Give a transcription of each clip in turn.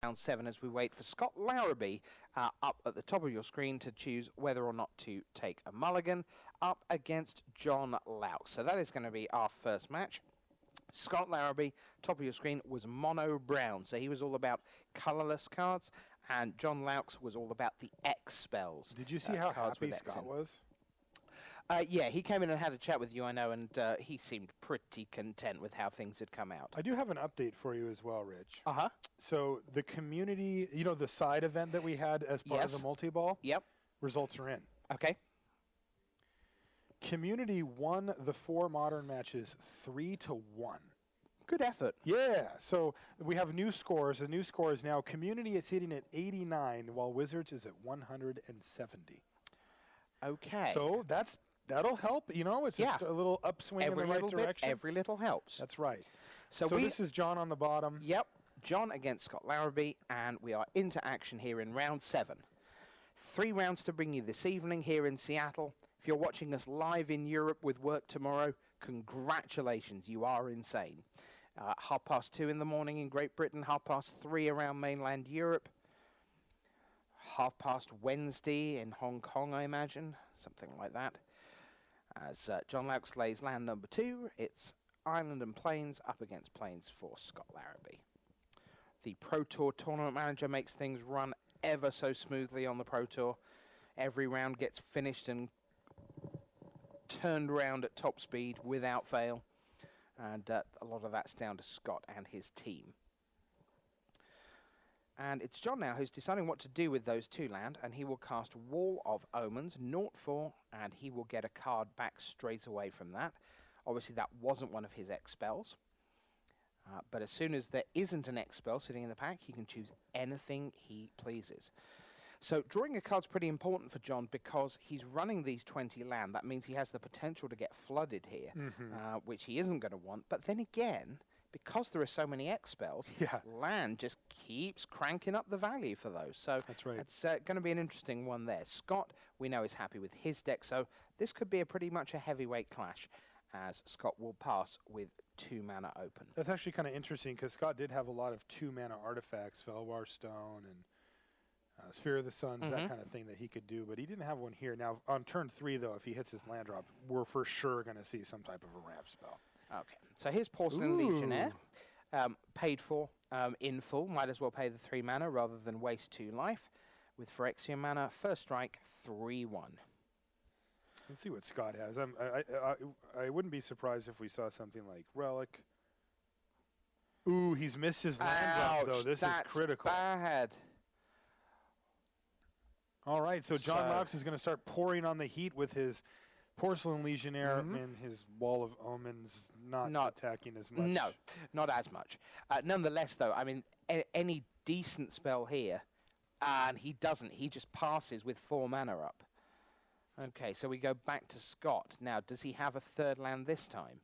round 7 as we wait for Scott Larrabee up at the top of your screen to choose whether or not to take a mulligan up against John Laux. So that is going to be our first match. Scott Larrabee, top of your screen, was mono brown, so he was all about colourless cards, and John Laux was all about the X spells. Did you see how happy Scott was? Yeah, he came in and had a chat with you, I know, and he seemed pretty content with how things had come out. I do have an update for you as well, Rich. Uh-huh. So the community, you know, the side event that we had as part of the multi-ball? Yep. Results are in. Okay. Community won the 4 modern matches 3-1. Good effort. Yeah. So we have new scores. The new score is now Community is sitting at 89, while Wizards is at 170. Okay. So that'll help. You know, it's just a little upswing in the right direction. Every little helps. That's right. So this is John on the bottom. Yep. John against Scott Larrabee, and we are into action here in round 7. 3 rounds to bring you this evening here in Seattle. If you're watching us live in Europe with work tomorrow, congratulations, you are insane. 2:30 in the morning in Great Britain, 3:30 around mainland Europe, 2:30 Wednesday in Hong Kong, I imagine, something like that. As John Laux lays land number 2, it's Island and Plains up against Plains for Scott Larrabee. The Pro Tour tournament manager makes things run ever so smoothly on the Pro Tour. Every round gets finished and turned around at top speed without fail. And a lot of that's down to Scott and his team. And it's John now who's deciding what to do with those 2 land, and he will cast Wall of Omens, 0/4, and he will get a card back straight away from that. Obviously that wasn't one of his X spells. But as soon as there isn't an X spell sitting in the pack, he can choose anything he pleases. So drawing a card's pretty important for John because he's running these 20 land. That means he has the potential to get flooded here, which he isn't going to want. But then again, because there are so many X spells, land just keeps cranking up the value for those. So that's right. It's going to be an interesting one there. Scott, we know, is happy with his deck, so this could be pretty much a heavyweight clash, as Scott will pass with 2 mana open. That's actually kind of interesting because Scott did have a lot of 2 mana artifacts, Felwar Stone and Sphere of the Suns, that kind of thing that he could do, but he didn't have one here. Now, on turn 3, though, if he hits his land drop, we're for sure going to see some type of a ramp spell. Okay, so here's Porcelain Legionnaire, paid for in full. Might as well pay the 3 mana rather than waste 2 life. With Phyrexian mana, first strike, 3/1. Let's see what Scott has. I wouldn't be surprised if we saw something like Relic. Ooh, he's missed his land drop, though. This is critical. Bad. All right, so John Laux is going to start pouring on the heat with his Porcelain Legionnaire and his Wall of Omens not attacking as much. No, not as much. Nonetheless, though, I mean, any decent spell here, and he doesn't. He just passes with 4 mana up. Okay, so we go back to Scott. Now, does he have a 3rd land this time?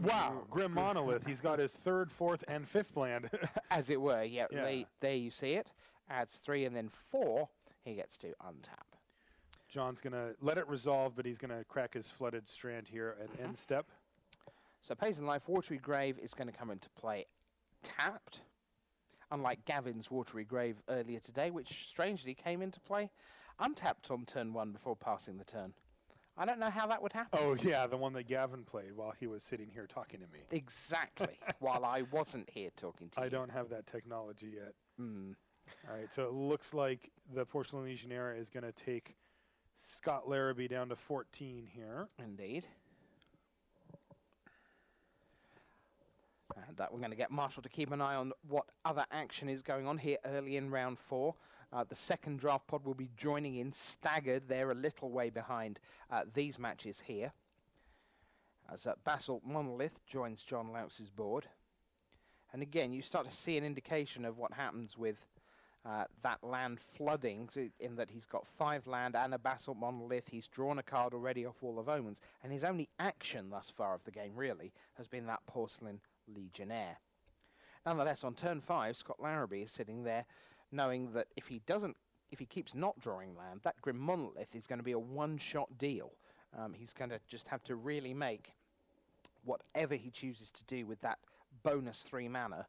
Wow, Grim Monolith. He's got his 3rd, 4th, and 5th land. As it were, yeah. There you see it. Adds 3 and then 4. He gets to untap. John's going to let it resolve, but he's going to crack his Flooded Strand here at end step. So Pays in Life, Watery Grave is going to come into play tapped, unlike Gavin's Watery Grave earlier today, which strangely came into play untapped on turn 1 before passing the turn. I don't know how that would happen. Oh, yeah, the one that Gavin played while he was sitting here talking to me. Exactly, while I wasn't here talking to you. I don't have that technology yet. All right, so it looks like the Porcelain Legionnaire is going to take Scott Larrabee down to 14 here. Indeed. And we're going to get Marshall to keep an eye on what other action is going on here early in round 4. The second draft pod will be joining in staggered. They're a little way behind these matches here. As Basalt Monolith joins John Laux's board. And again, you start to see an indication of what happens with that land flooding, in that he's got 5 land and a Basalt Monolith. He's drawn a card already off Wall of Omens, and his only action thus far of the game, really, has been that Porcelain Legionnaire. Nonetheless, on turn 5, Scott Larrabee is sitting there knowing that if he keeps not drawing land, that Grim Monolith is going to be a one-shot deal. He's going to just have to really make whatever he chooses to do with that bonus 3 mana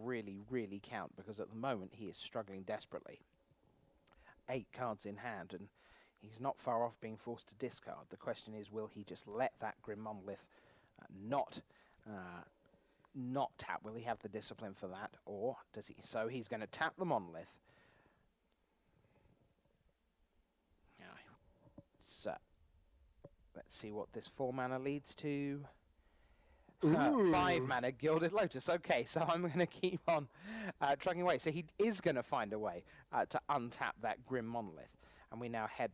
really, really count, because at the moment he is struggling desperately. 8 cards in hand, and he's not far off being forced to discard. The question is, will he just let that Grim Monolith not tap? Will he have the discipline for that, or does he? So he's going to tap the Monolith. So let's see what this 4 mana leads to. 5 mana Gilded Lotus. Okay, so I'm going to keep on trucking away. So he is going to find a way to untap that Grim Monolith. And we now head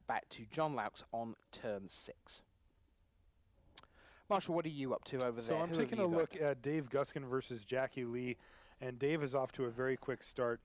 back to John Laux on turn 6. Marshall, what are you up to over there? So I'm taking a look at Dave Guskin versus Jackie Lee, and Dave is off to a very quick start.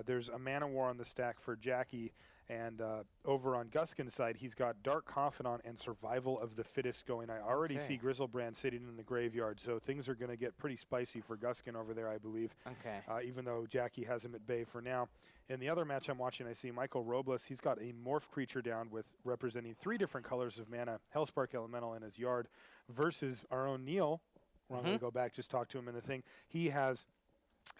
There's a Mana War on the stack for Jackie, and over on Guskin's side, he's got Dark Confidant and Survival of the Fittest going. I already see Grizzlebrand sitting in the graveyard, so things are going to get pretty spicy for Guskin over there, I believe. Okay. Even though Jackie has him at bay for now. In the other match I'm watching, I see Michael Robles. He's got a Morph creature down with representing 3 different colors of mana, Hellspark Elemental in his yard, versus our own Neil. Well, I'm going to go back, just talk to him in the thing. He has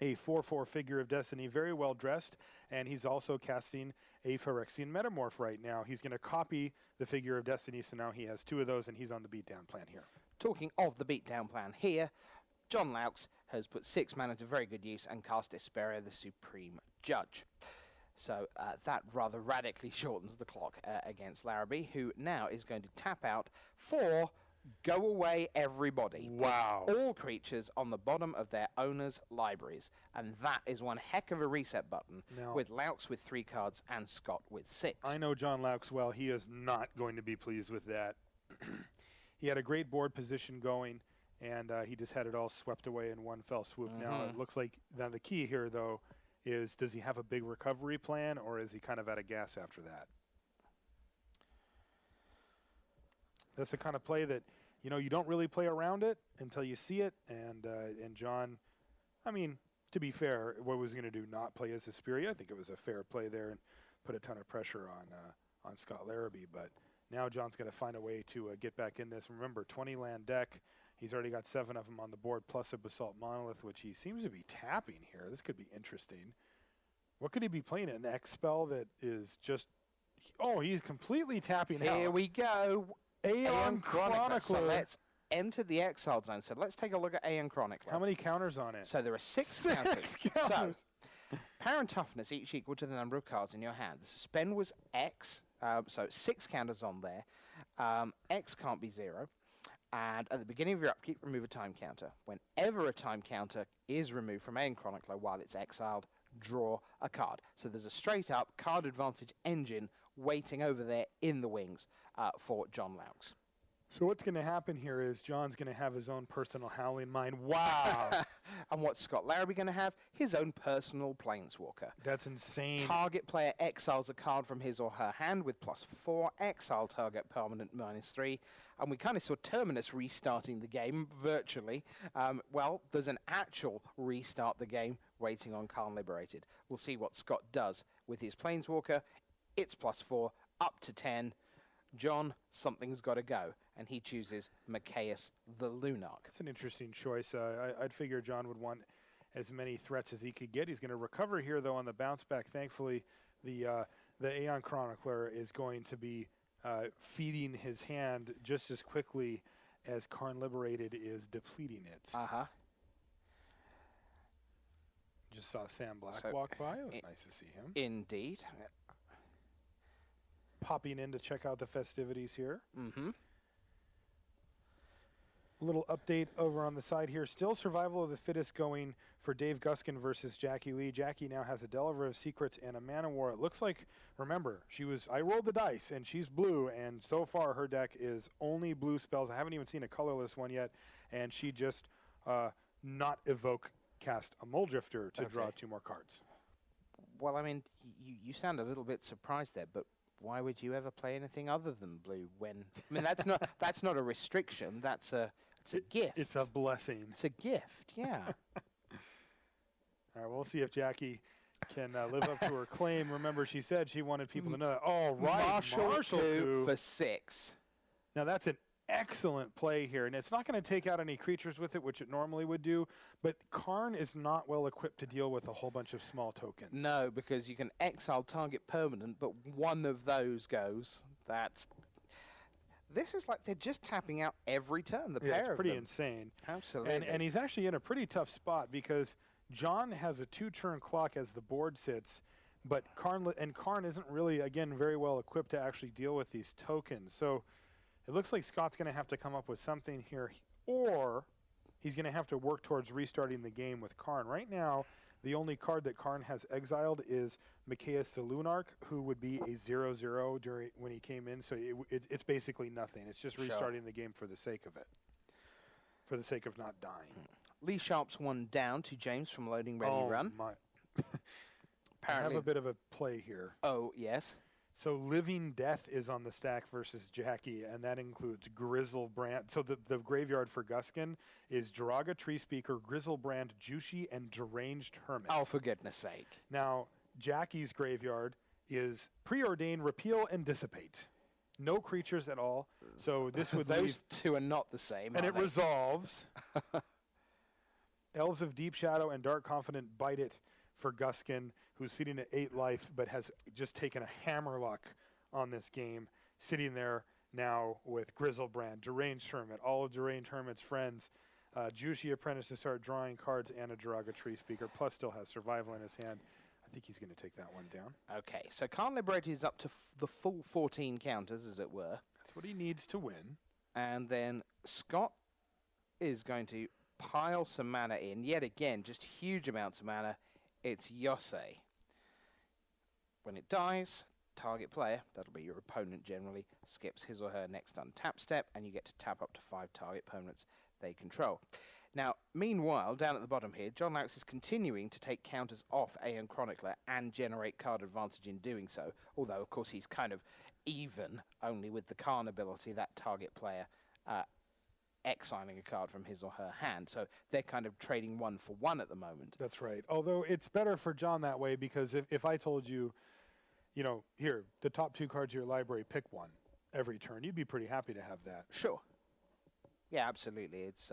a 4/4 Figure of Destiny, very well dressed, and he's also casting a Phyrexian Metamorph right now. He's going to copy the Figure of Destiny, so now he has 2 of those, and he's on the beatdown plan here. Talking of the beatdown plan here, John Laux has put 6 mana to very good use and cast Despair, the Supreme Judge. So that rather radically shortens the clock against Larrabee, who now is going to tap out 4 Go Away Everybody. Wow. All creatures on the bottom of their owners' libraries. And that is one heck of a reset button, now, with Laux with 3 cards and Scott with 6. I know John Laux well. He is not going to be pleased with that. He had a great board position going, and he just had it all swept away in one fell swoop. Now it looks like now the key here, though, is does he have a big recovery plan, or is he kind of out of gas after that? That's the kind of play that, you know, you don't really play around it until you see it. And John, I mean, to be fair, what was he going to do? Not play as Hesperia? I think it was a fair play there and put a ton of pressure on Scott Larrabee. But now John's going to find a way to get back in this. Remember, 20-land deck. He's already got 7 of them on the board, plus a Basalt Monolith, which he seems to be tapping here. This could be interesting. What could he be playing? An X spell that is just... Oh, he's completely tapping out. Here we go. Aeon Chronicler. So let's enter the exile zone. So let's take a look at Aeon Chronicler. How many counters on it? So there are 6 counters. So power and toughness each equal to the number of cards in your hand. The suspend was X, so 6 counters on there. X can't be 0. And at the beginning of your upkeep, remove a time counter. Whenever a time counter is removed from Aeon Chronicler while it's exiled, draw a card. So there's a straight-up card advantage engine waiting over there in the wings for John Laux. So what's going to happen here is John's going to have his own personal Howling Mine. Wow. And what's Scott Larrabee going to have? His own personal Planeswalker. That's insane. Target player exiles a card from his or her hand with +4. Exile target permanent -3. And we kind of saw Terminus restarting the game virtually. Well, there's an actual restart the game waiting on Karn Liberated. We'll see what Scott does with his Planeswalker. It's +4, up to 10. John, something's got to go, and he chooses Machias the Lunarch. That's an interesting choice. I'd figure John would want as many threats as he could get. He's going to recover here, though, on the bounce back. Thankfully, the Aeon Chronicler is going to be feeding his hand just as quickly as Karn Liberated is depleting it. Just saw Sam Black walk by. It was nice to see him. Indeed. Popping in to check out the festivities here. A little update over on the side here. Still Survival of the Fittest going for Dave Guskin versus Jackie Lee. Jackie now has a Delver of Secrets and a Mana War. It looks like, remember, I rolled the dice, and she's blue, and so far her deck is only blue spells. I haven't even seen a colorless one yet, and she just not evoke cast a Muldrifter to draw 2 more cards. Well, I mean, you sound a little bit surprised there, but why would you ever play anything other than blue when... I mean, that's not a restriction. It's a gift. It's a blessing. It's a gift, yeah. All right, we'll see if Jackie can live up to her claim. Remember, she said she wanted people to know that. Oh, right. Marshall 2 for 6. Now, that's an excellent play here. And it's not going to take out any creatures with it, which it normally would do. But Karn is not well equipped to deal with a whole bunch of small tokens. No, because you can exile target permanent, but one of those goes. This is like they're just tapping out every turn, the pair of them. It's pretty insane. Absolutely. And he's actually in a pretty tough spot because John has a 2-turn clock as the board sits, but Karn isn't really, again, very well equipped to actually deal with these tokens. So it looks like Scott's going to have to come up with something here, or he's going to have to work towards restarting the game with Karn. Right now, the only card that Karn has exiled is Mikaeus the Lunarch, who would be a 0/0 when he came in. So it's basically nothing. It's just restarting the game for the sake of it, for the sake of not dying. Lee Sharp's one down to James from Loading Ready Run. My Apparently, I have a bit of a play here. Oh, yes. So Living Death is on the stack versus Jackie, and that includes Grizzlebrand. So the graveyard for Guskin is Jiraga Treespeaker, Grizzlebrand, Jushi, and Deranged Hermit. Oh, for goodness sake. Now, Jackie's graveyard is Preordain, Repeal, and Dissipate. No creatures at all. So this would Those two are not the same, and are it they? resolves. Elves of Deep Shadow and Dark Confident bite it for Guskin, who's sitting at 8 life, but has just taken a hammerlock on this game, sitting there now with Grizzlebrand, Deranged Hermit, all of Deranged Hermit's friends, Jushi Apprentice to start drawing cards, and a Jiraga Treespeaker, plus still has Survival in his hand. I think he's going to take that one down. Okay, so Karn Liberated is up to the full 14 counters, as it were. That's what he needs to win. And then Scott is going to pile some mana in. Yet again, just huge amounts of mana. It's Yosei. When it dies, target player, that'll be your opponent generally, skips his or her next untap step, and you get to tap up to 5 target opponents they control. Now, meanwhile, down at the bottom here, John Laux is continuing to take counters off Aeon Chronicler and generate card advantage in doing so, although, of course, he's kind of even, only with the Karn ability, that target player exiling a card from his or her hand. So they're kind of trading 1 for 1 at the moment. That's right. Although it's better for John that way, because if I told you, you know, here, the top 2 cards of your library, pick one every turn, you'd be pretty happy to have that. Sure. Yeah, absolutely. It's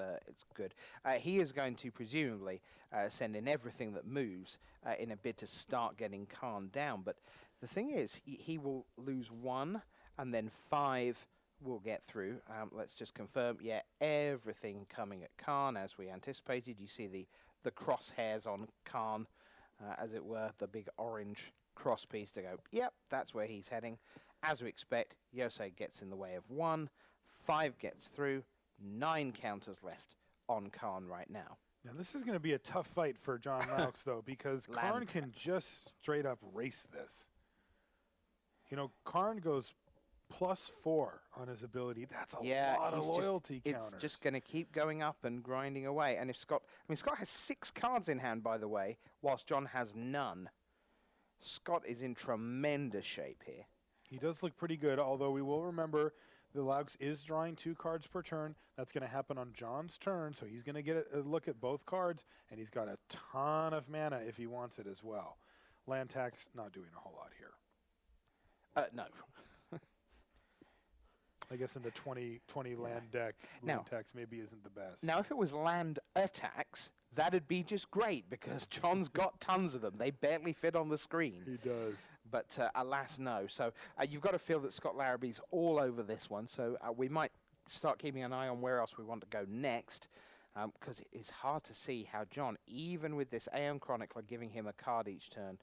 good. He is going to presumably send in everything that moves in a bid to start getting Karn down. But the thing is, he will lose 1, and then 5 will get through. Let's just confirm. Yeah, everything coming at Karn as we anticipated. You see the crosshairs on Karn, as it were, the big orange cross piece to go, yep, that's where he's heading. As we expect, Yosei gets in the way of 1, 5 gets through, 9 counters left on Karn right now. Now, this is going to be a tough fight for John Laux, though, because Karn can just straight up race this. You know, Karn goes +4 on his ability. That's a lot of loyalty counters. It's just going to keep going up and grinding away. And if Scott has 6 cards in hand, by the way, whilst John has none. Scott is in tremendous shape here. He does look pretty good, although we will remember the Laux is drawing 2 cards per turn. That's going to happen on John's turn, so he's going to get a look at both cards, and he's got a ton of mana if he wants it as well. Land tax, not doing a whole lot here. No. I guess in the 20 land deck, land tax maybe isn't the best. Now, if it was land attacks, that'd be just great, because John's got tons of them. They barely fit on the screen. He does. But alas, no. So you've got to feel that Scott Larrabee's all over this one. So we might start keeping an eye on where else we want to go next, because it is hard to see how John, even with this Aeon Chronicler giving him a card each turn,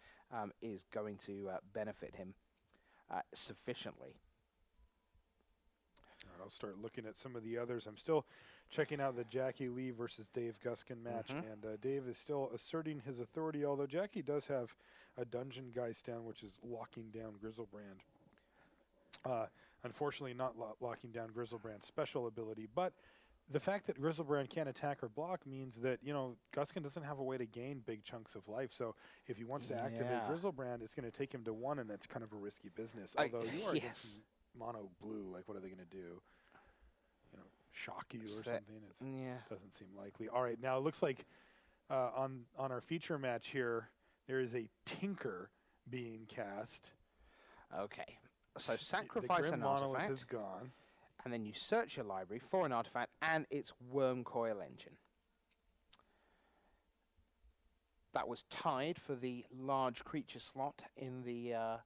is going to benefit him sufficiently. All right, I'll start looking at some of the others. I'm still checking out the Jackie Lee versus Dave Guskin match, and Dave is still asserting his authority, although Jackie does have a Dungeon Geist down, which is locking down Grizzlebrand. Unfortunately, not locking down Grizzlebrand's special ability, but the fact that Grizzlebrand can't attack or block means that, you know, Guskin doesn't have a way to gain big chunks of life. So if he wants to activate Grizzlebrand, it's going to take him to 1, and that's kind of a risky business. Although you are against mono blue, like, what are they going to do? You know, shock you or something? It doesn't seem likely. All right, now it looks like on our feature match here, there is a Tinker being cast. Okay, so sacrifice an artifact. is gone. and then you search your library for an artifact, and it's Worm Coil Engine. That was tied for the large creature slot in the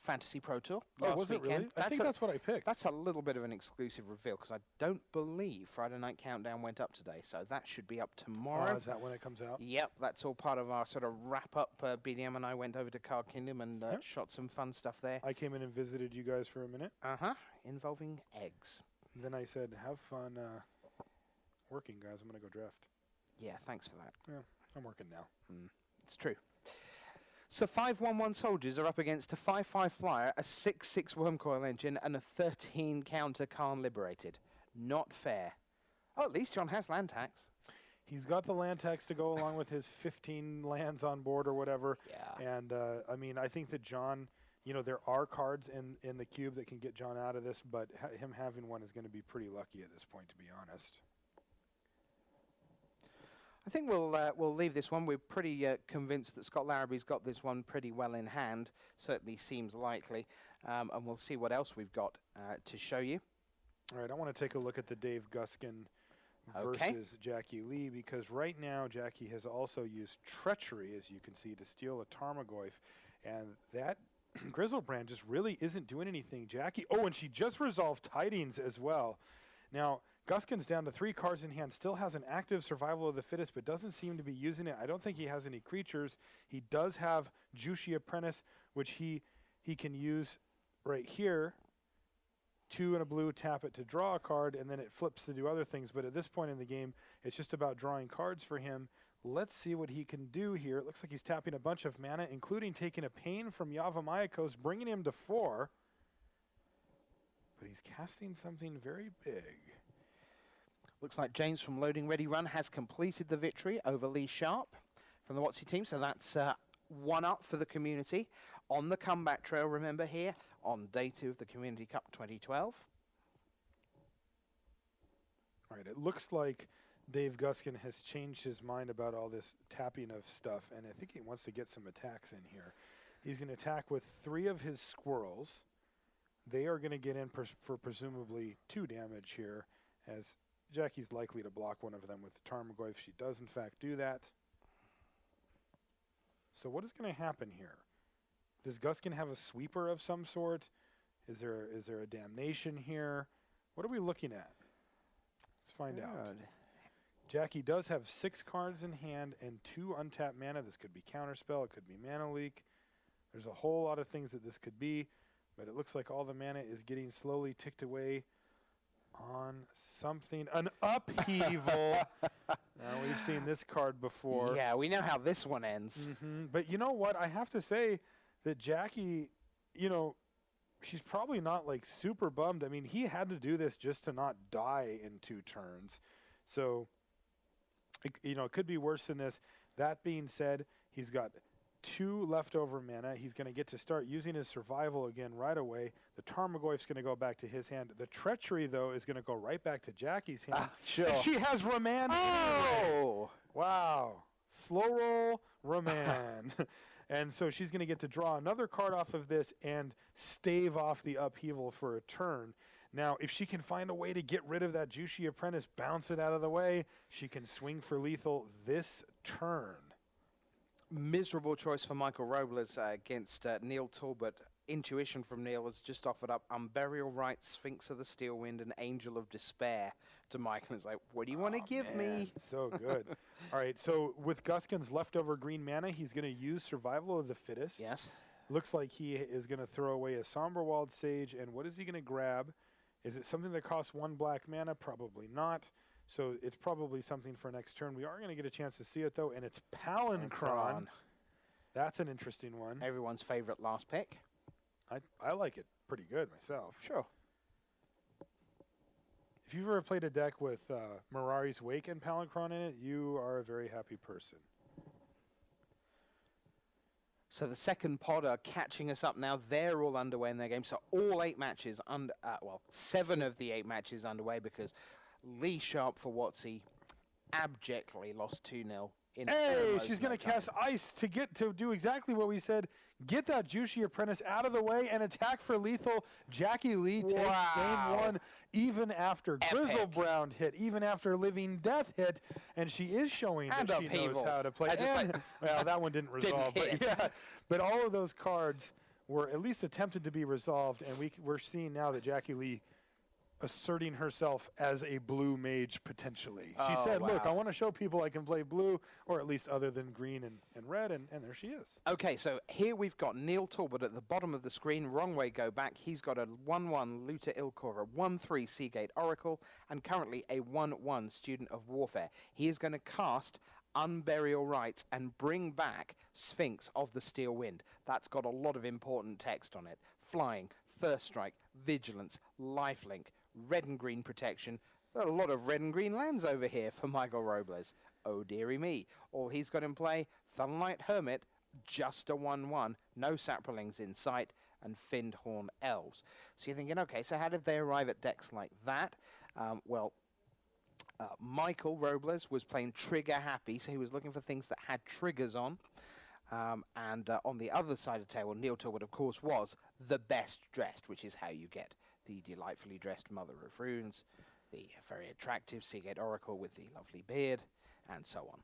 Fantasy Pro Tour last was it weekend. really? I think that's what I picked. That's a little bit of an exclusive reveal, because I don't believe Friday Night Countdown went up today, so that should be up tomorrow. Oh, is that when it comes out? Yep, that's all part of our sort of wrap-up. BDM and I went over to Card Kingdom and shot some fun stuff there. I came in and visited you guys for a minute. Involving eggs. And then I said, have fun working, guys. I'm going to go draft. Yeah, thanks for that. Yeah, I'm working now. It's true. So 5/1/1 soldiers are up against a 5/5 flyer, a 6/6 Worm Coil Engine, and a 13 counter Khan Liberated. Not fair. Oh, at least John has land tax. He's got the land tax to go along with his 15 lands on board or whatever. Yeah. And, I mean, I think that John, you know, there are cards in the cube that can get John out of this, but him having one is going to be pretty lucky at this point, to be honest. I think we'll leave this one. We're pretty convinced that Scott Larrabee's got this one pretty well in hand. Certainly seems likely. And we'll see what else we've got to show you. All right, I want to take a look at the Dave Guskin versus Jackie Lee, because right now Jackie has also used Treachery, as you can see, to steal a Tarmogoyf. And that Grizzlebrand just really isn't doing anything. Jackie, oh, and she just resolved Tidings as well. Now, Guskin's down to 3 cards in hand, still has an active Survival of the Fittest, but doesn't seem to be using it. I don't think he has any creatures. He does have Juicy Apprentice, which he can use right here. 2 and a blue, tap it to draw a card, and then it flips to do other things. But at this point in the game, it's just about drawing cards for him. Let's see what he can do here. It looks like he's tapping a bunch of mana, including taking a Pain from Yavimaya, bringing him to 4. But he's casting something very big. Looks like James from Loading Ready Run has completed the victory over Lee Sharp from the WotC team. So that's 1 up for the community. On the comeback trail, remember, here on day 2 of the Community Cup 2012. All right, it looks like Dave Guskin has changed his mind about all this tapping of stuff, and I think he wants to get some attacks in here. He's going to attack with 3 of his squirrels. They are going to get in for presumably 2 damage here, as Jackie's likely to block one of them with the Tarmogoyf. She does, in fact, do that. So what is going to happen here? Does Guskin have a sweeper of some sort? Is there a damnation here? What are we looking at? Let's find out. Jackie does have 6 cards in hand and 2 untapped mana. This could be Counterspell. It could be Mana Leak. There's a whole lot of things that this could be, but it looks like all the mana is getting slowly ticked away on something. An Upheaval. Now, we've seen this card before. Yeah, we know how this one ends. But you know what? I have to say that Jackie, you know, she's probably not like super bummed. I mean, he had to do this just to not die in 2 turns. So, you know, it could be worse than this. That being said, he's got 2 leftover mana. He's going to get to start using his survival again right away. The Tarmogoyf's going to go back to his hand. The Treachery, though, is going to go right back to Jackie's hand. Sure. And she has Remand. Oh! Wow. Slow roll, Remand. And so she's going to get to draw another card off of this and stave off the Upheaval for a turn. Now, if she can find a way to get rid of that Juicy Apprentice, bounce it out of the way, she can swing for lethal this turn. Miserable choice for Michael Robles against Neil Talbot. Intuition from Neil has just offered up Unburial Rite, Sphinx of the Steelwind, and Angel of Despair to Michael. It's like, what do you want to give me? So good. All right, so with Guskin's leftover green mana, he's going to use Survival of the Fittest. Yes. Looks like he is going to throw away a Somberwald Sage, and what is he going to grab? Is it something that costs 1 black mana? Probably not. So it's probably something for next turn. We are going to get a chance to see it, though, and it's Palancron. That's an interesting one. Everyone's favorite last pick. I like it pretty good myself. Sure. If you've ever played a deck with Mirari's Wake and Palancron in it, you are a very happy person. So the second pod are catching us up now. They're all underway in their game. So all 8 matches, 7 of the 8 matches underway, because Lee Sharp for WotC abjectly lost 2-0 in Hey, almost she's no going to time. cast Ice to do exactly what we said. Get that Juicy Apprentice out of the way and attack for lethal. Jackie Lee takes game Wow. 1 even after Grizzlebrown hit, even after Living Death hit, and she is showing And that she knows upheaval. how to play. I just And, well, that one didn't resolve, hit. but yeah. But all of those cards were at least attempted to be resolved, and we're seeing now that Jackie Lee asserting herself as a blue mage potentially. She Oh, said, look, wow. I want to show people I can play blue, or at least other than green and red, and there she is. Okay, so here we've got Neil Talbot at the bottom of the screen. Wrong way, go back. He's got a 1-1 Looter Ilkor, a 1-3 Seagate Oracle, and currently a 1-1 Student of Warfare. He is going to cast Unburial Rites and bring back Sphinx of the Steel Wind. That's got a lot of important text on it. Flying, First Strike, Vigilance, Lifelink, red and green protection. There are a lot of red and green lands over here for Michael Robles. Oh dearie me. All he's got in play, Thunlight Hermit, just a 1-1, no Saprolings in sight, and Findhorn Elves. So you're thinking, okay, so how did they arrive at decks like that? Michael Robles was playing trigger happy, so he was looking for things that had triggers on. On the other side of the table, Neil Talbot, of course, was the best dressed, which is how you get the delightfully dressed Mother of Runes, the very attractive Seagate Oracle with the lovely beard, and so on.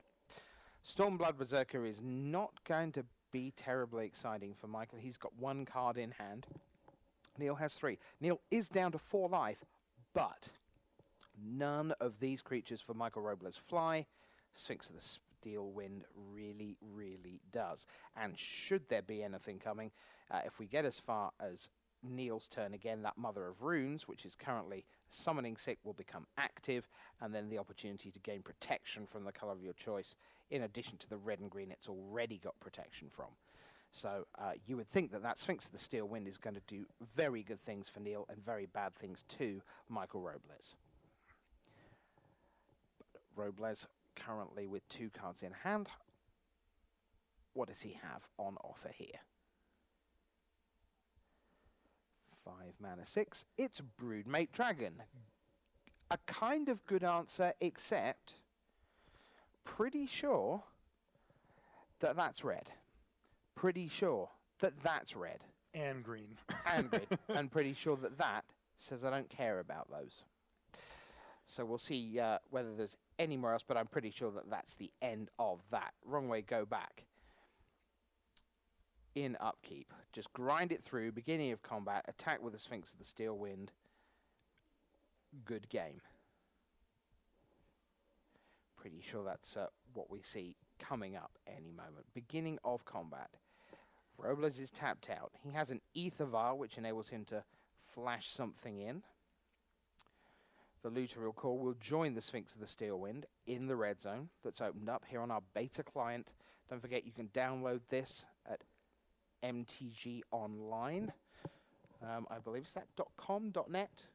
Stormblood Berserker is not going to be terribly exciting for Michael. He's got 1 card in hand. Neil has 3. Neil is down to 4 life, but none of these creatures for Michael Robles fly. Sphinx of the Steel Wind really, really does. And should there be anything coming, if we get as far as Neil's turn again, that Mother of Runes, which is currently summoning sick, will become active, and then the opportunity to gain protection from the colour of your choice, in addition to the red and green it's already got protection from. So you would think that that Sphinx of the Steel Wind is going to do very good things for Neil and very bad things to Michael Robles. Robles currently with 2 cards in hand. What does he have on offer here? 5 mana 6. It's Broodmate Dragon. A kind of good answer, except pretty sure that that's red. Pretty sure that that's red. And green. And green. And pretty sure that that says I don't care about those. So we'll see whether there's anywhere else, but I'm pretty sure that that's the end of that. Wrong way, go back. In upkeep. Just grind it through, beginning of combat, attack with the Sphinx of the Steel Wind. Good game. Pretty sure that's what we see coming up any moment. Beginning of combat. Robles is tapped out. He has an Ether Vial, which enables him to flash something in. The Looter Ilkor will join the Sphinx of the Steel Wind in the red zone that's opened up here on our beta client. Don't forget you can download this at MTG Online. I believe it's that .com, .net,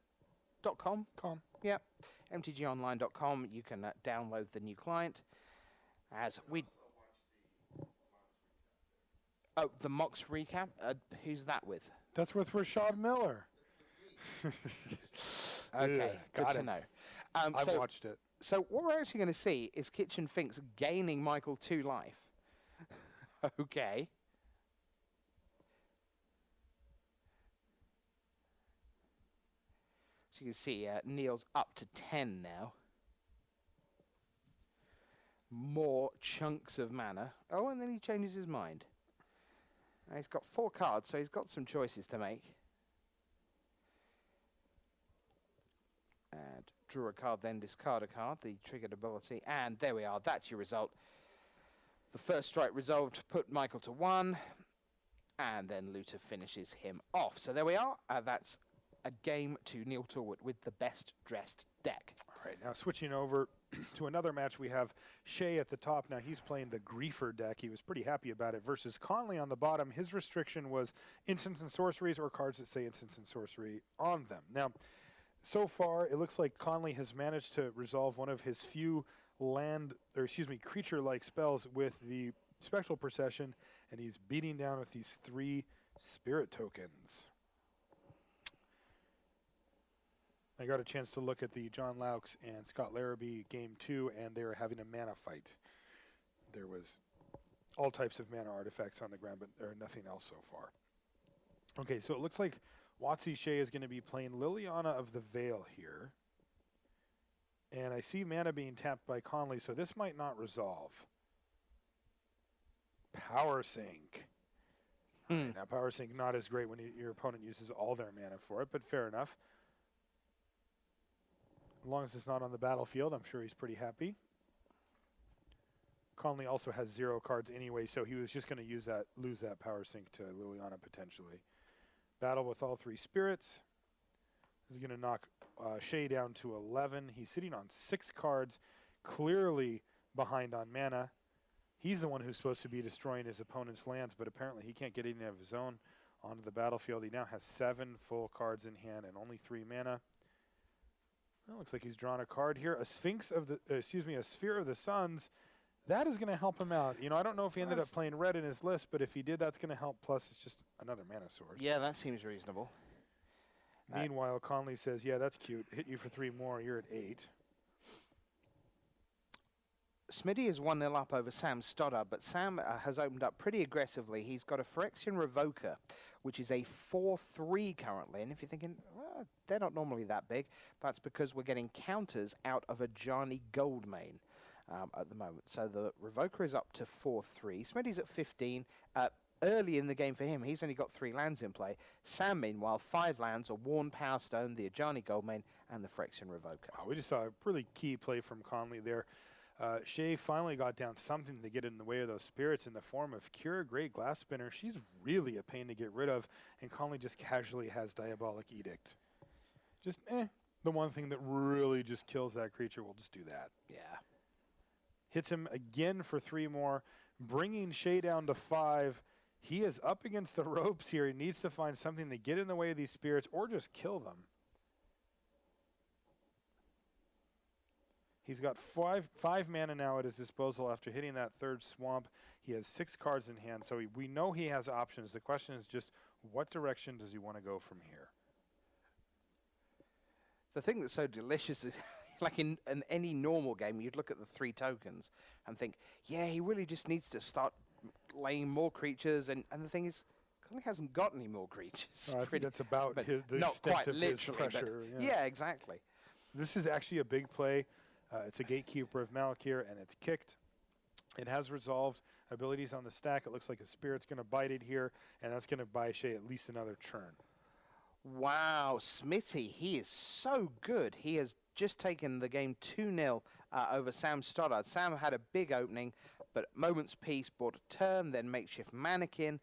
.com? Com. Yep. MTGOnline.com. You can download the new client. As we... Oh, the Mox recap? Who's that with? That's with Rashad Miller. Okay, good to know. I watched it. So what we're actually going to see is Kitchen Finks gaining Michael 2 life. Okay. So you can see Neil's up to 10 now. More chunks of mana. Oh, and then he changes his mind. Now he's got 4 cards, so he's got some choices to make. And draw a card, then discard a card, the triggered ability. And there we are, that's your result. The first strike resolved, put Michael to 1. And then Looter finishes him off. So there we are. That's a game to Neil Talbot with the best dressed deck. All right, now switching over to another match, we have Shea at the top. Now he's playing the Griefer deck. He was pretty happy about it. Versus Conley on the bottom. His restriction was instants and sorceries or cards that say instants and sorcery on them. Now, so far, it looks like Conley has managed to resolve one of his few creature-like spells with the Spectral Procession, and he's beating down with these 3 Spirit Tokens. I got a chance to look at the John Laux and Scott Larrabee Game 2, and they were having a mana fight. there was all types of mana artifacts on the ground, but there are nothing else so far. Okay, so it looks like WotC Shea is going to be playing Liliana of the Veil here. And I see mana being tapped by Conley, so this might not resolve. Power Sink. Now, Power Sink not as great when your opponent uses all their mana for it, but fair enough. As long as it's not on the battlefield, I'm sure he's pretty happy. Conley also has 0 cards anyway, so he was just going to lose that Power Sink to Liliana potentially. Battle with all 3 spirits. This is going to knock Shea down to 11. He's sitting on 6 cards, clearly behind on mana. He's the one who's supposed to be destroying his opponent's lands, but apparently he can't get any of his own onto the battlefield. He now has 7 full cards in hand and only 3 mana. Well, looks like he's drawn a card here. A Sphere of the Suns. That is going to help him out. You know, I don't know if he ended up playing red in his list, but if he did, that's going to help. Plus, it's just another mana source. Yeah, that seems reasonable. Meanwhile, Conley says, yeah, that's cute. Hit you for 3 more. You're at 8. Smitty is 1-0 up over Sam Stoddard, but Sam has opened up pretty aggressively. He's got a Phyrexian Revoker, which is a 4/3 currently. And if you're thinking, well, they're not normally that big, that's because we're getting counters out of a Ajani Goldmane at the moment. So the Revoker is up to 4/3. Smitty's at 15. Early in the game for him, he's only got 3 lands in play. Sam, meanwhile, 5 lands, a Worn Power Stone, the Ajani Goldmane, and the Phyrexian Revoker. Wow, we just saw a really key play from Conley there. Shea finally got down something to get in the way of those spirits in the form of Kira Great Glass Spinner. She's really a pain to get rid of, and Conley just casually has Diabolic Edict. Just, the one thing that really just kills that creature, we'll just do that. Yeah. Hits him again for 3 more, bringing Shea down to 5. He is up against the ropes here. He needs to find something to get in the way of these spirits or just kill them. He's got five mana now at his disposal after hitting that 3rd swamp. He has 6 cards in hand, so we know he has options. The question is just what direction does he want to go from here? The thing that's so delicious is, like in any normal game, you'd look at the 3 tokens and think, yeah, he really just needs to start laying more creatures. And the thing is, Conley hasn't got any more creatures. I think that's about the not extent quite of his pressure. Yeah, exactly. This is actually a big play. It's a Gatekeeper of Malakir, and it's kicked. It has resolved abilities on the stack. It looks like a Spirit's going to bite it here, and that's going to buy Shea at least another turn. Wow, Smitty, he is so good. He has just taken the game 2-0 over Sam Stoddard. Sam had a big opening, but Moment's Peace bought a turn, then Makeshift Mannequin,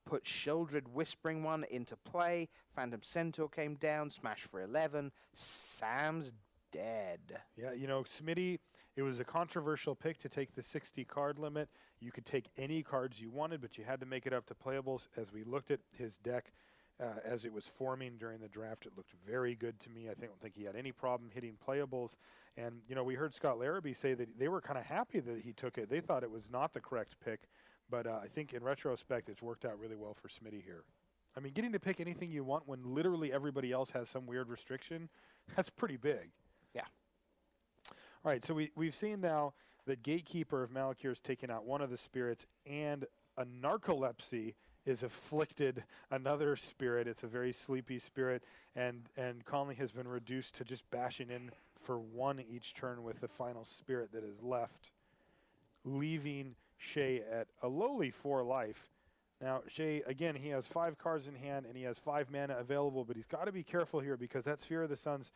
put Sheoldred Whispering One into play. Phantom Centaur came down, smash for 11. Sam's dead. Yeah, you know, Smitty, it was a controversial pick to take the 60 card limit. You could take any cards you wanted, but you had to make it up to playables. As we looked at his deck as it was forming during the draft, it looked very good to me. I don't think he had any problem hitting playables. And, you know, we heard Scott Larrabee say that they were kind of happy that he took it. They thought it was not the correct pick, but I think in retrospect it's worked out really well for Smitty here. I mean, getting to pick anything you want when literally everybody else has some weird restriction, that's pretty big. Yeah. All right, so we've seen now that Gatekeeper of Malakir has taken out one of the spirits, and a Narcolepsy is afflicted another spirit. It's a very sleepy spirit, and Conley has been reduced to just bashing in for 1 each turn with the final spirit that is left, leaving Shea at a lowly 4 life. Now, Shea, again, he has 5 cards in hand, and he has 5 mana available, but he's got to be careful here because that Sphere of the Suns,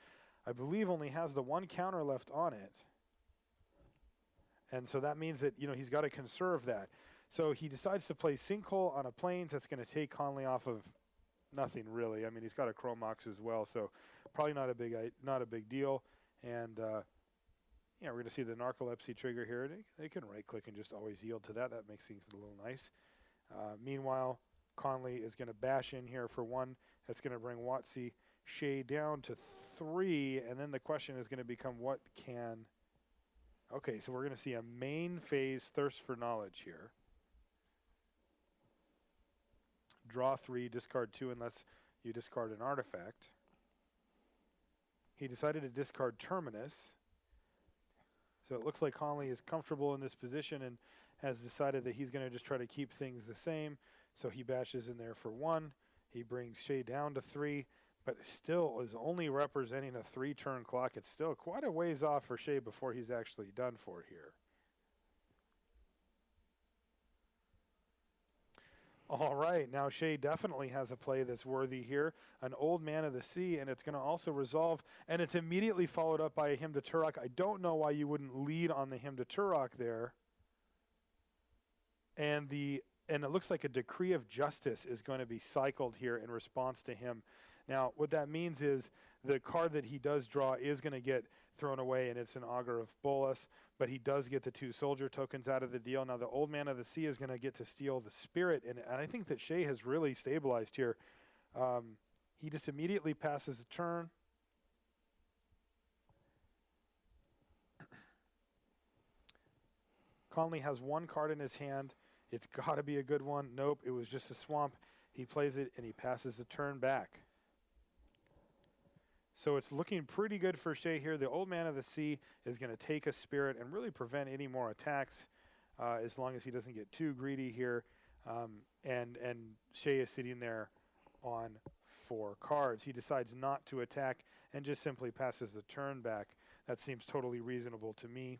I believe, only has the 1 counter left on it. And so that means that, you know, he's got to conserve that. So he decides to play Sinkhole on a Plains. That's going to take Conley off of nothing, really. I mean, he's got a Chromox as well, so probably not a big deal. And, yeah, we're going to see the Narcolepsy trigger here. They can right-click and just always yield to that. That makes things a little nice. Meanwhile, Conley is going to bash in here for 1. That's going to bring WotC Shea down to 3, and then the question is going to become what can... Okay, so we're going to see a main phase Thirst for Knowledge here. Draw 3, discard 2 unless you discard an artifact. He decided to discard Terminus. So it looks like Conley is comfortable in this position and has decided that he's going to just try to keep things the same. So he bashes in there for 1. He brings Shea down to 3, but still is only representing a 3-turn clock. It's still quite a ways off for Shea before he's actually done for here. All right, now Shea definitely has a play that's worthy here. An Old Man of the Sea, and it's going to also resolve, and it's immediately followed up by a Hymn to Turok. I don't know why you wouldn't lead on the Hymn to Turok there. And it looks like a Decree of Justice is going to be cycled here in response to him. Now, what that means is the card that he does draw is going to get thrown away, and it's an Augur of Bolas, but he does get the 2 soldier tokens out of the deal. Now, the Old Man of the Sea is going to get to steal the Spirit, and I think that Shea has really stabilized here. He just immediately passes the turn. Conley has 1 card in his hand. It's got to be a good one. Nope, it was just a swamp. He plays it, and he passes the turn back. So it's looking pretty good for Shea here. The Old Man of the Sea is going to take a Spirit and really prevent any more attacks as long as he doesn't get too greedy here. And Shea is sitting there on 4 cards. He decides not to attack and just simply passes the turn back. That seems totally reasonable to me.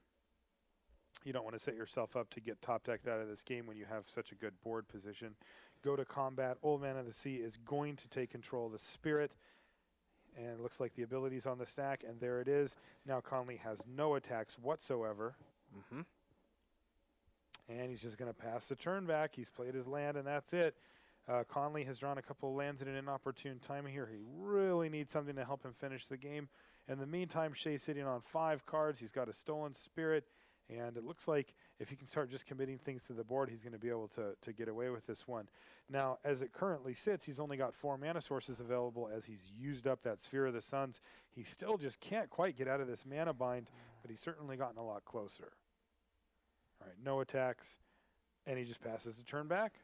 You don't want to set yourself up to get top decked out of this game when you have such a good board position. Go to combat. Old Man of the Sea is going to take control of the Spirit. And it looks like the ability's on the stack, and there it is. Now Conley has no attacks whatsoever. And he's just going to pass the turn back. He's played his land, and that's it. Conley has drawn a couple of lands in an inopportune time here. He really needs something to help him finish the game. In the meantime, Shea's sitting on 5 cards. He's got a Stolen Spirit, and it looks like if he can start just committing things to the board, he's going to be able to get away with this one. Now, as it currently sits, he's only got 4 mana sources available as he's used up that Sphere of the Suns. He still just can't quite get out of this mana bind, but he's certainly gotten a lot closer. All right, no attacks, and he just passes the turn back.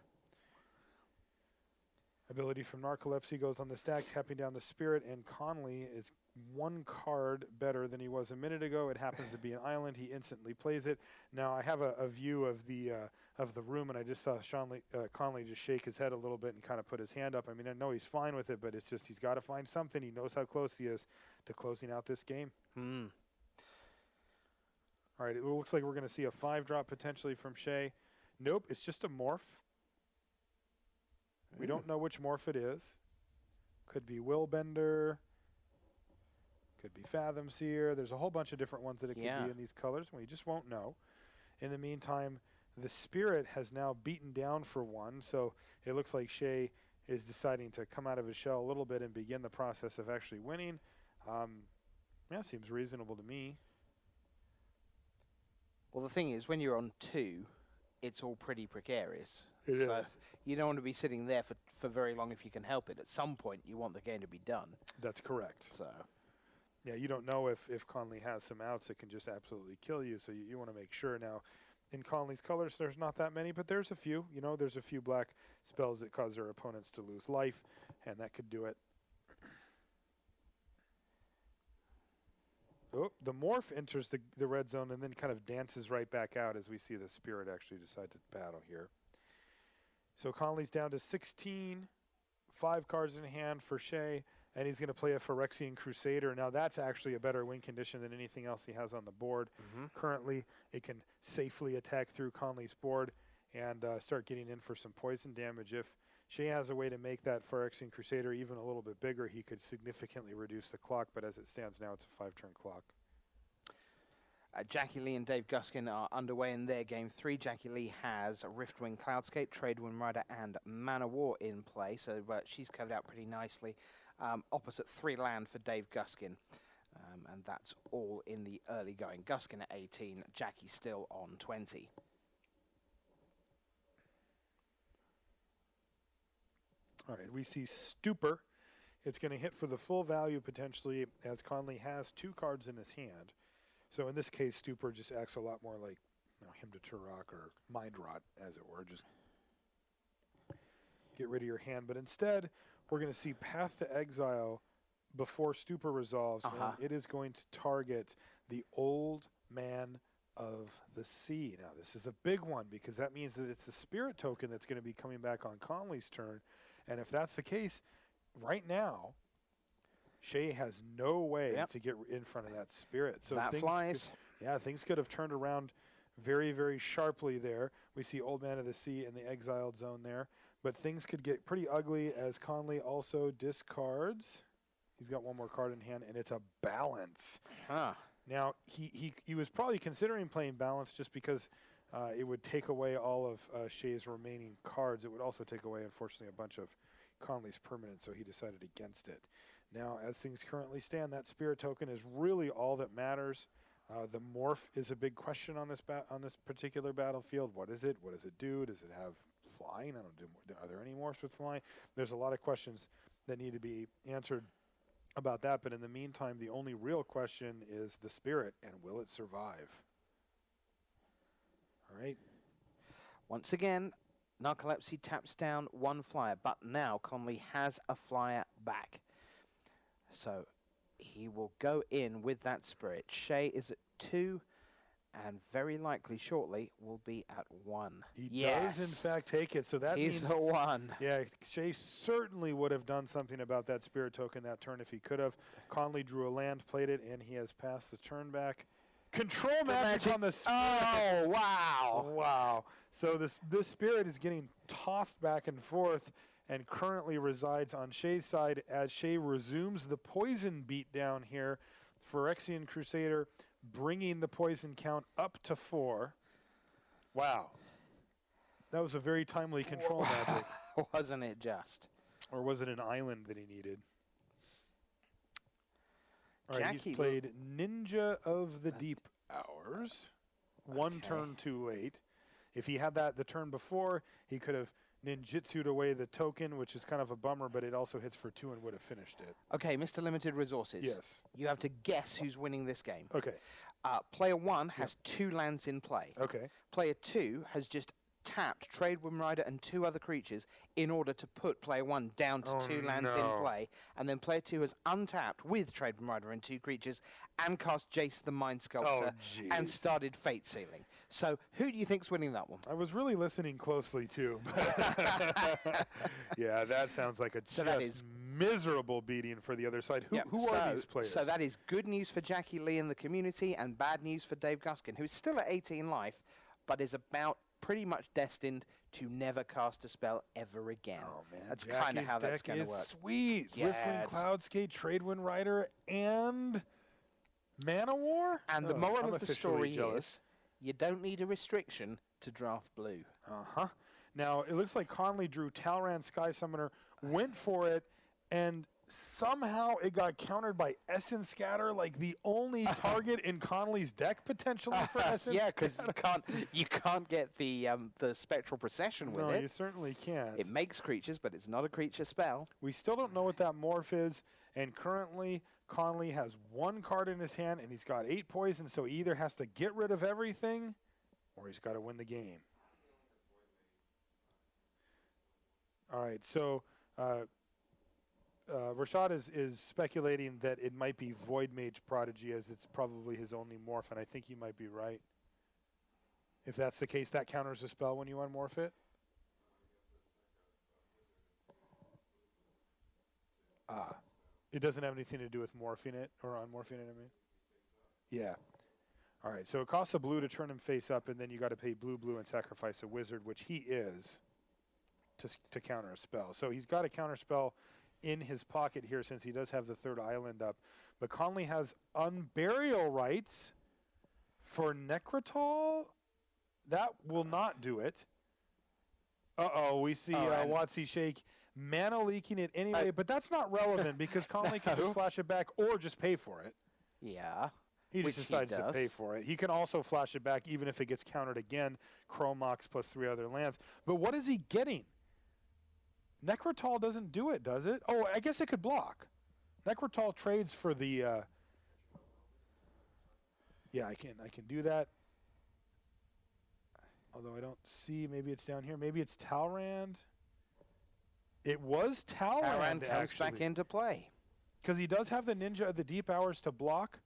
Ability from Narcolepsy goes on the stack, tapping down the Spirit, and Conley is 1 card better than he was a minute ago. It happens to be an island. He instantly plays it. Now I have a view of the room, and I just saw Conley just shake his head a little bit and kind of put his hand up. I mean, I know he's fine with it, but it's just he's got to find something. He knows how close he is to closing out this game. All right, it looks like we're going to see a 5-drop potentially from Shea. Nope, it's just a morph. We don't know which morph it is. Could be Willbender. Could be Fathom Seer. There's a whole bunch of different ones that it could be in these colors. We just won't know. In the meantime, the Spirit has now beaten down for 1, so it looks like Shea is deciding to come out of his shell a little bit and begin the process of actually winning. Yeah, seems reasonable to me. Well, the thing is, when you're on 2, it's all pretty precarious. It is. You don't want to be sitting there for very long if you can help it. At some point, you want the game to be done. That's correct. So, yeah, you don't know if Conley has some outs that can just absolutely kill you, so you want to make sure. Now, in Conley's colors, there's not that many, but there's a few. You know, there's a few black spells that cause their opponents to lose life, and that could do it. Oh, the morph enters the red zone and then kind of dances right back out as we see the Spirit actually decide to battle here. So Conley's down to 16, 5 cards in hand for Shea, and he's going to play a Phyrexian Crusader. Now that's actually a better win condition than anything else he has on the board. Currently, it can safely attack through Conley's board and start getting in for some poison damage. If Shea has a way to make that Phyrexian Crusader even a little bit bigger, he could significantly reduce the clock, but as it stands now, it's a 5-turn clock. Jackie Lee and Dave Guskin are underway in their game 3. Jackie Lee has Riftwing Cloudscape, Tradewind Rider, and Mana War in play, so she's covered out pretty nicely. Opposite 3 land for Dave Guskin, and that's all in the early going. Guskin at 18, Jackie still on 20. All right, we see Stupor. It's going to hit for the full value potentially, as Conley has 2 cards in his hand. So in this case, Stupor just acts a lot more like Hymn to Turok or Mind Rot, as it were. Just get rid of your hand. But instead, we're going to see Path to Exile before Stupor resolves, and it is going to target the Old Man of the Sea. Now, this is a big one because that means that it's the Spirit token that's going to be coming back on Conley's turn. And if that's the case, right now, Shea has no way to get in front of that Spirit. So that flies. Things could have turned around very, very sharply there. We see Old Man of the Sea in the exiled zone there. But things could get pretty ugly as Conley also discards. He's got one more card in hand, and it's a Balance. Huh. Now, he was probably considering playing Balance just because it would take away all of Shea's remaining cards. It would also take away, unfortunately, a bunch of Conley's permanents, so he decided against it. Now, as things currently stand, that Spirit token is really all that matters. The morph is a big question on this particular battlefield. What is it? What does it do? Does it have flying? Are there any morphs with flying? There's a lot of questions that need to be answered about that. But in the meantime, the only real question is the Spirit, and will it survive? All right. Once again, Narcolepsy taps down one flyer, but now Conley has a flyer back. So he will go in with that Spirit. Shea is at 2, and very likely shortly will be at 1. He does, in fact, take it. So that means means a 1. Yeah, Shea certainly would have done something about that Spirit token that turn if he could have. Conley drew a land, played it, and he has passed the turn back. Control magic on the Spirit. Oh, wow. Wow. So this Spirit is getting tossed back and forth and currently resides on Shea's side as Shea resumes the poison beat down here. Phyrexian Crusader bringing the poison count up to 4. Wow. That was a very timely control magic. Wasn't it just? Or was it an island that he needed? All right, Jackie he's played Ninja of the Deep Hours. One turn too late. If he had that the turn before, he could have ninjutsu'd away the token, which is kind of a bummer, but it also hits for 2 and would have finished it. Okay, Mr. Limited Resources. Yes. You have to guess who's winning this game. Okay. Player 1 has 2 lands in play. Okay. Player 2 has just tapped Trade Wind Rider and 2 other creatures in order to put player 1 down to 2 lands in play. And then player 2 has untapped with Trade Wind Rider and 2 creatures and cast Jace the Mind Sculptor and started Fate Sealing. So who do you think's winning that one? I was really listening closely, too. Yeah, that sounds like a miserable beating for the other side. Who are these players? So that is good news for Jackie Lee in the community and bad news for Dave Guskin, who's still at 18 life, but is about pretty much destined to never cast a spell ever again. Oh, man. That's kind of how that's going to work. Sweet. Yes. Riftling Cloudskate, Tradewind Rider, and Mana War? And the moral of the story is you don't need a restriction to draft blue. Uh-huh. Now, it looks like Conley drew Talran Sky Summoner, went for it, and somehow it got countered by Essence Scatter, like the only target in Conley's deck potentially for Essence. Yeah, because you can't get the Spectral Procession with it. No, you certainly can't. It makes creatures, but it's not a creature spell. We still don't know what that morph is, and currently Conley has 1 card in his hand, and he's got 8 poison, so he either has to get rid of everything, or he's got to win the game. All right, so Rashad is speculating that it might be Void Mage Prodigy, as it's probably his only morph, and I think he might be right. If that's the case, that counters a spell when you unmorph it? It doesn't have anything to do with morphing it or unmorphing it, I mean? Yeah. All right, so it costs a blue to turn him face up, and then you got to pay blue and sacrifice a wizard, which he is, to counter a spell. So he's got a counter spell in his pocket here since he does have the 3rd island up. But Conley has Unburial Rights for Necrotol. That will not do it. Uh-oh, we see Watsy Shake mana leaking it anyway, but that's not relevant because Conley can just flash it back or just pay for it. Yeah. He just decides to pay for it. He can also flash it back even if it gets countered again, Chromox plus 3 other lands. But what is he getting? Necrotol doesn't do it, does it? Oh, I guess it could block. Necrotol trades for the... yeah, I can do that. Although I don't see, maybe it's down here. Maybe it's Talrand. It was Talrand comes back into play. Because he does have the Ninja of the Deep Hours to block,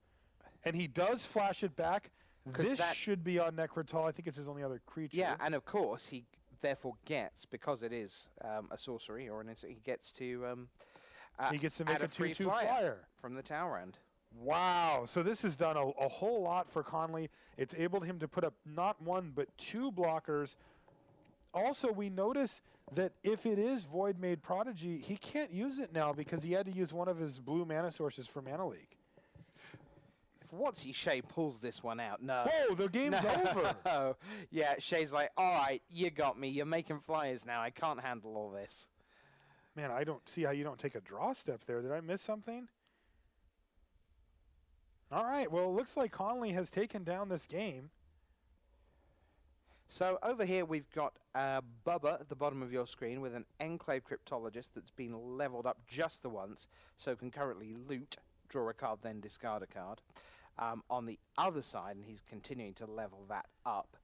and he does flash it back. This should be on Necrotal. I think it's his only other creature. Yeah, and of course he therefore gets, because it is a sorcery or he gets to he gets to make a 2/2 flyer from the tower end. Wow. So this has done a whole lot for Conley. It's enabled him to put up not one but 2 blockers. Also, we notice that if it is Void Made Prodigy, he can't use it now because he had to use one of his blue mana sources for Mana Leak. If Shea pulls this one out, no. Whoa, the game's over. Oh, yeah, Shea's like, all right, you got me. You're making flyers now. I can't handle all this. Man, I don't see how you don't take a draw step there. Did I miss something? All right, well, it looks like Conley has taken down this game. So over here we've got Bubba at the bottom of your screen with an Enclave Cryptologist that's been leveled up just the once, so can currently loot, draw a card, then discard a card. On the other side, and he's continuing to level that up,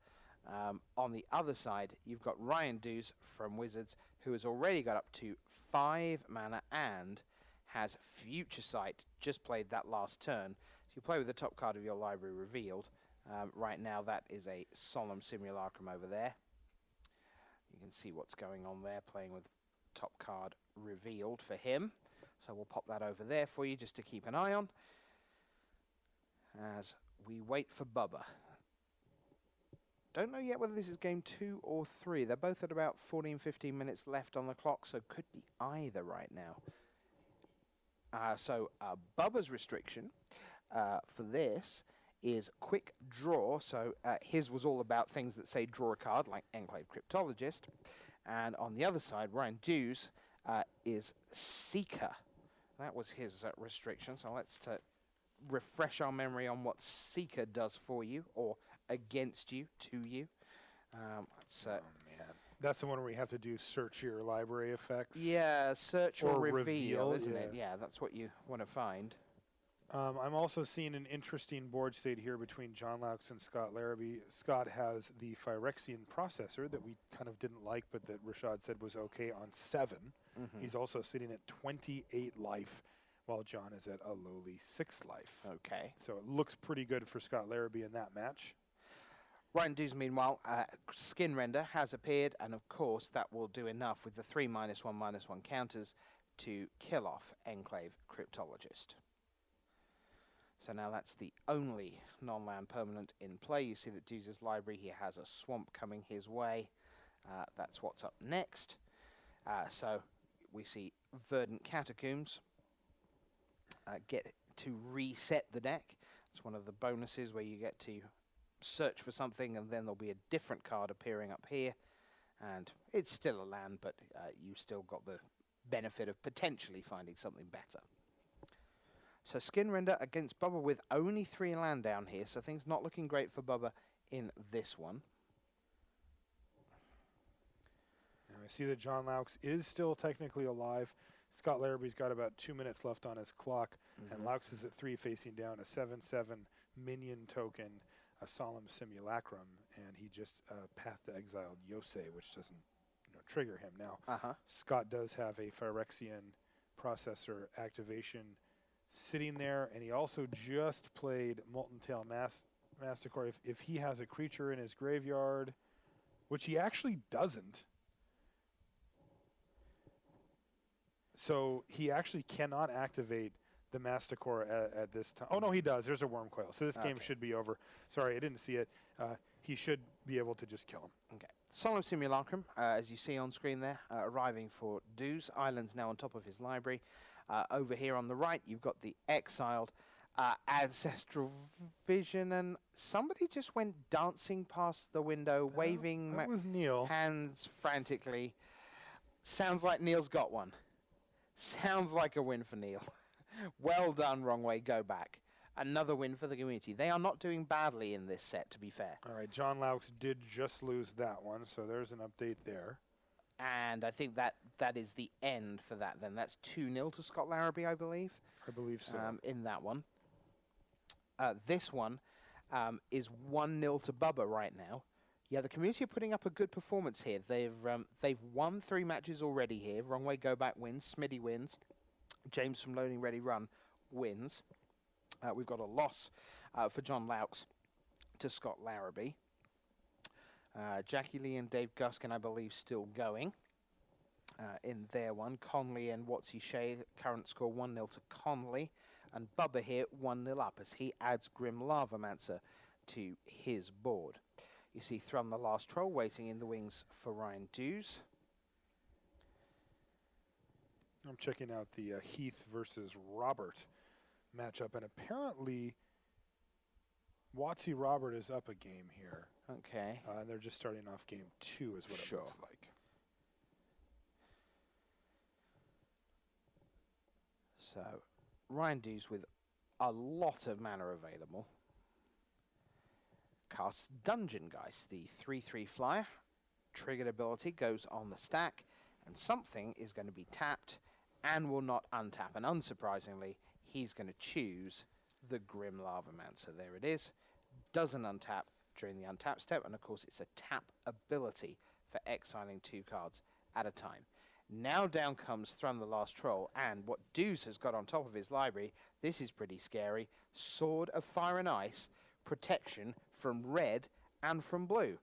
on the other side you've got Ryan Deuce from Wizards, who has already got up to 5 mana and has Future Sight, just played that last turn. So you play with the top card of your library revealed. Right now that is a Solemn Simulacrum over there. You can see what's going on there, playing with top card revealed for him. So we'll pop that over there for you just to keep an eye on as we wait for Bubba. Don't know yet whether this is game 2 or 3. They're both at about 14-15 minutes left on the clock, so could be either right now. Bubba's restriction for this is quick draw. So his was all about things that say draw a card, like Enclave Cryptologist. And on the other side, Ryan Deuce is Seeker. That was his restriction. So let's refresh our memory on what Seeker does for you, or against you, to you. Oh, man. That's the one where we have to do search your library effects. Yeah, search or reveal, isn't yeah. it? Yeah, that's what you want to find. I'm also seeing an interesting board state here between John Laux and Scott Larrabee. Scott has the Phyrexian processor that we kind of didn't like, but that Rashad said was okay on 7. Mm-hmm. He's also sitting at 28 life, while John is at a lowly 6 life. Okay. So it looks pretty good for Scott Larrabee in that match. Ryan Deuce, meanwhile, Skin Render has appeared, and of course that will do enough with the 3/1/1 counters to kill off Enclave Cryptologist. So now that's the only non-land permanent in play. You see that Deuce's library, he has a swamp coming his way. That's what's up next. So we see Verdant Catacombs get to reset the deck. It's one of the bonuses where you get to search for something and then there'll be a different card appearing up here. And it's still a land, but you still got the benefit of potentially finding something better. So Skin Render against Bubba with only 3 land down here, so things not looking great for Bubba in this one. Now I see that John Laux is still technically alive. Scott Larrabee's got about 2 minutes left on his clock, and Laux is at 3 facing down a 7/7 minion token, a Solemn Simulacrum, and he just Path to Exiled Yosei, which doesn't trigger him. Now, Scott does have a Phyrexian processor activation sitting there, and he also just played Molten Tail Masticore. If he has a creature in his graveyard, which he actually doesn't, so he actually cannot activate the Masticore at this time. Oh, no, he does. There's a Worm Coil. So this game should be over. Sorry, I didn't see it. He should be able to just kill him. Okay. Solemn Simulacrum, as you see on screen there, arriving for Deuce. Island's now on top of his library. Over here on the right, you've got the Exiled Ancestral Vision, and somebody just went dancing past the window, waving that was Neil. Hands frantically. Sounds like Neil's got one. Sounds like a win for Neil. Well done, Wrong Way, go back. Another win for the community. They are not doing badly in this set, to be fair. All right, John Laux did just lose that one, so there's an update there. And I think that is the end for that then. That's 2-0 to Scott Larrabee, I believe. I believe so. In that one. This one is 1-0 to Bubba right now. Yeah, the community are putting up a good performance here. They've won 3 matches already here. Wrong Way, Go Back wins. Smitty wins. James from Loading Ready Run wins. We've got a loss for John Laux to Scott Larrabee. Jackie Lee and Dave Guskin, I believe, still going in their one. Conley and Shea, current score 1-0 to Conley. And Bubba here 1-0 up as he adds Grim Lavamancer to his board. You see Thrum the Last Troll waiting in the wings for Ryan Deuce. I'm checking out the Heath versus Robert matchup, and apparently Watsy Robert is up a game here. Okay. And they're just starting off game 2 is what it looks like. So Ryan Deuce with a lot of mana available. Casts Dungeon Geist, the 3/3 flyer. Triggered ability goes on the stack, and something is going to be tapped and will not untap. And unsurprisingly, he's going to choose the Grim Lavamancer. There it is. Doesn't untap during the untap step, and of course it's a tap ability for exiling 2 cards at a time. Now down comes Thrum the Last Troll, and what Deuce has got on top of his library, this is pretty scary. Sword of Fire and Ice, protection from red and from blue.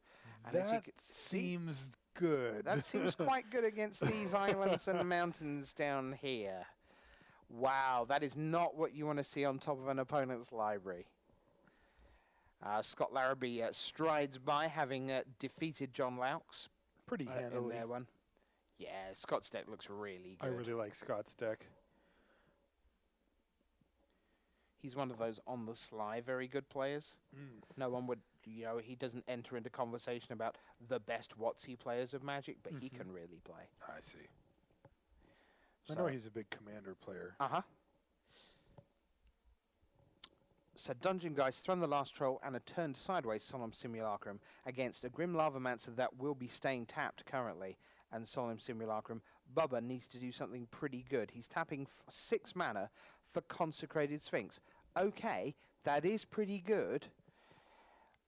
And that seems good. That seems quite good against these islands and mountains down here. Wow, that is not what you want to see on top of an opponent's library. Scott Larrabee strides by, having defeated John Laux. Pretty handily. In their one. Yeah, Scott's deck looks really good. I really like Scott's deck. He's one of those on the sly very good players. No one would, he doesn't enter into conversation about the best WotC players of Magic, but he can really play. I see. I know he's a big commander player. So Dungeon Geist, Thrum the Last Troll, and a turned sideways Solemn Simulacrum against a Grim Lavamancer that will be staying tapped currently. And Solemn Simulacrum, Bubba needs to do something pretty good. He's tapping 6 mana for Consecrated Sphinx. Okay, that is pretty good,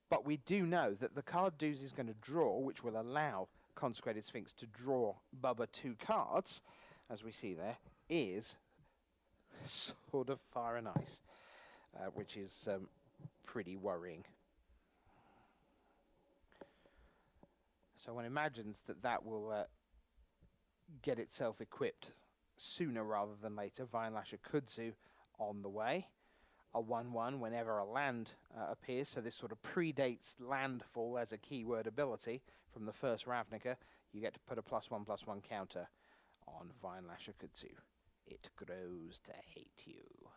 but we do know that the card Deuce is going to draw, which will allow Consecrated Sphinx to draw Bubba 2 cards, as we see there, is Sword of Fire and Ice, which is pretty worrying. So one imagines that will get itself equipped sooner rather than later. Vinelasher Kudzu on the way. A 1/1 whenever a land appears, so this sort of predates landfall as a keyword ability from the first Ravnica. You get to put a +1/+1 counter on Vinelasher Kudzu. It grows to hate you.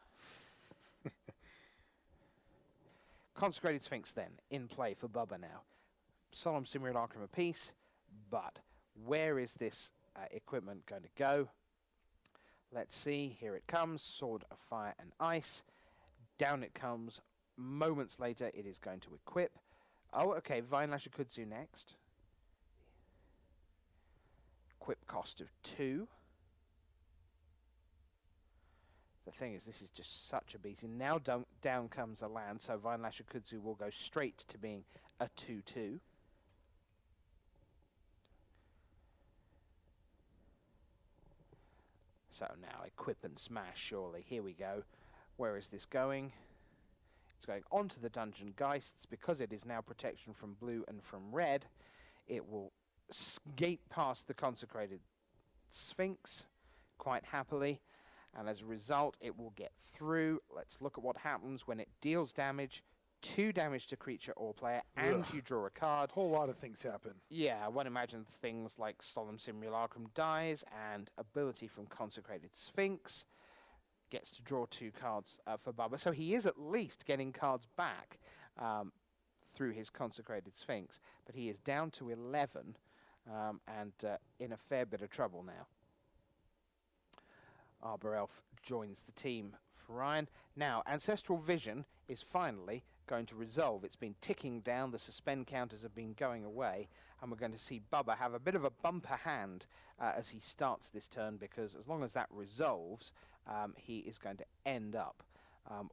Consecrated Sphinx then, in play for Bubba now. Solemn Simulacrum apiece, but where is this equipment going to go? Let's see, here it comes, Sword of Fire and Ice. Down it comes. Moments later, it is going to equip. Oh, okay, Vinelasher Kudzu next. Equip cost of 2. The thing is, this is just such a beast. And now down comes a land, so Vinelasher Kudzu will go straight to being a 2/2. So now equip and smash, surely. Here we go. Where is this going? It's going onto the Dungeon Geists. Because it is now protection from blue and from red, it will skate past the Consecrated Sphinx quite happily. And as a result, it will get through. Let's look at what happens when it deals damage. 2 damage to creature or player, and you draw a card. Whole lot of things happen. Yeah, one imagines things like Solemn Simulacrum dies, and ability from Consecrated Sphinx gets to draw 2 cards for Bubba. So he is at least getting cards back through his Consecrated Sphinx, but he is down to 11 and in a fair bit of trouble now. Arbor Elf joins the team for Ryan. Now, Ancestral Vision is finally going to resolve. It's been ticking down, the suspend counters have been going away, and we're going to see Bubba have a bit of a bumper hand as he starts this turn, because as long as that resolves, he is going to end up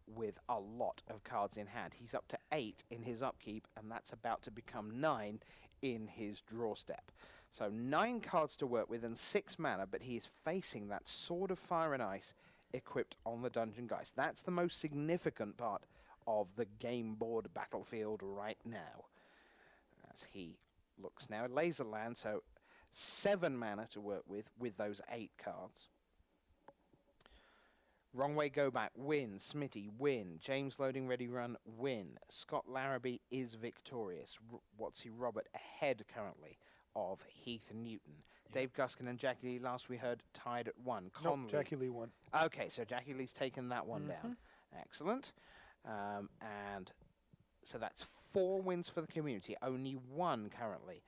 with a lot of cards in hand. He's up to 8 in his upkeep, and that's about to become 9 in his draw step. So 9 cards to work with and 6 mana, but he is facing that Sword of Fire and Ice equipped on the Dungeon Geist. That's the most significant part of the game board battlefield right now. As he looks now, laser land, so 7 mana to work with those 8 cards. Wrong Way Go Back, win. Smitty, win. James Loading Ready Run, win. Scott Larrabee is victorious. Watsy Robert ahead currently of Heath Newton. Yeah. Dave Guskin and Jackie Lee, last we heard, tied at 1. Conley. Nope, Jackie Lee won. Okay, so Jackie Lee's taken that one down. Excellent. And so that's 4 wins for the community. Only 1 currently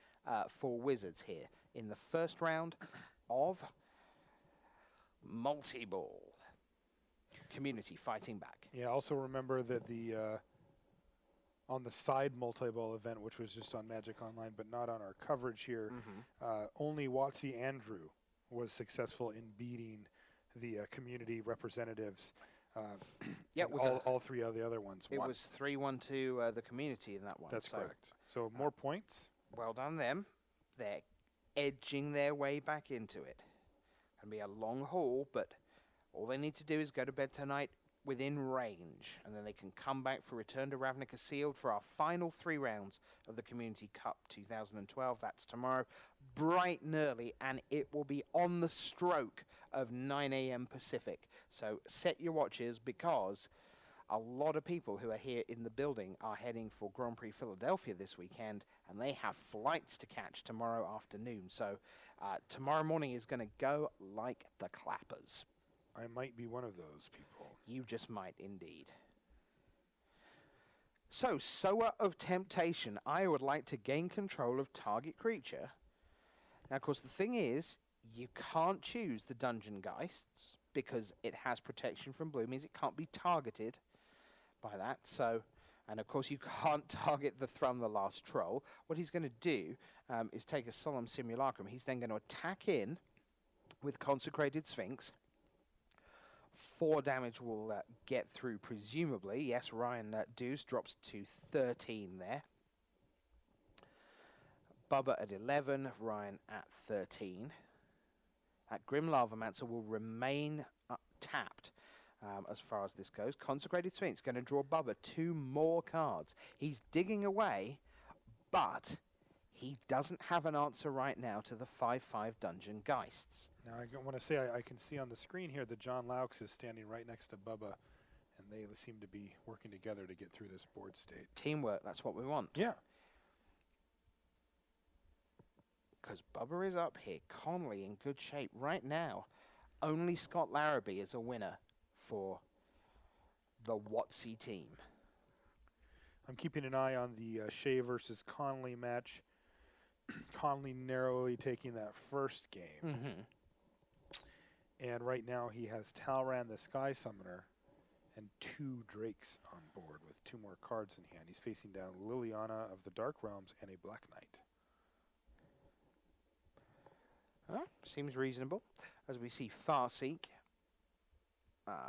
for Wizards here in the first round of multi-ball. Community fighting back. Yeah, also remember that the on the side multi-ball event, which was just on Magic Online, but not on our coverage here, only Watsy Andrew was successful in beating the community representatives. Yeah, all 3 of the other ones it won. was 3-1 to the community in that one. That's correct. So more points. Well done them. They're edging their way back into it. Can be a long haul, but all they need to do is go to bed tonight within range, and then they can come back for Return to Ravnica Sealed for our final 3 rounds of the Community Cup 2012. That's tomorrow, bright and early, and it will be on the stroke of 9 a.m. Pacific. So set your watches, because a lot of people who are here in the building are heading for Grand Prix Philadelphia this weekend, and they have flights to catch tomorrow afternoon. So tomorrow morning is going to go like the clappers. I might be one of those people. You just might indeed. So, Sower of Temptation. I would like to gain control of target creature. Now, of course, the thing is, you can't choose the Dungeon Geists because it has protection from blue. It means it can't be targeted by that. So, and of course, you can't target the Thrum the Last Troll. What he's going to do is take a Solemn Simulacrum. He's then going to attack in with Consecrated Sphinx. 4 damage will get through, presumably. Yes, Ryan Deuce drops to 13 there. Bubba at 11, Ryan at 13. That Grim Lavamancer will remain tapped as far as this goes. Consecrated Sphinx going to draw Bubba 2 more cards. He's digging away, but he doesn't have an answer right now to the 5/5 Dungeon Geists. Now, I want to say I can see on the screen here that John Laux is standing right next to Bubba, and they seem to be working together to get through this board state. Teamwork, that's what we want. Yeah. Because Bubba is up here. Conley in good shape right now. Only Scott Larrabee is a winner for the Watsy team. I'm keeping an eye on the Shea versus Conley match. Conley narrowly taking that first game. And right now he has Talran the Sky Summoner and 2 Drakes on board with 2 more cards in hand. He's facing down Liliana of the Dark Realms and a Black Knight. Seems reasonable. As we see Farseek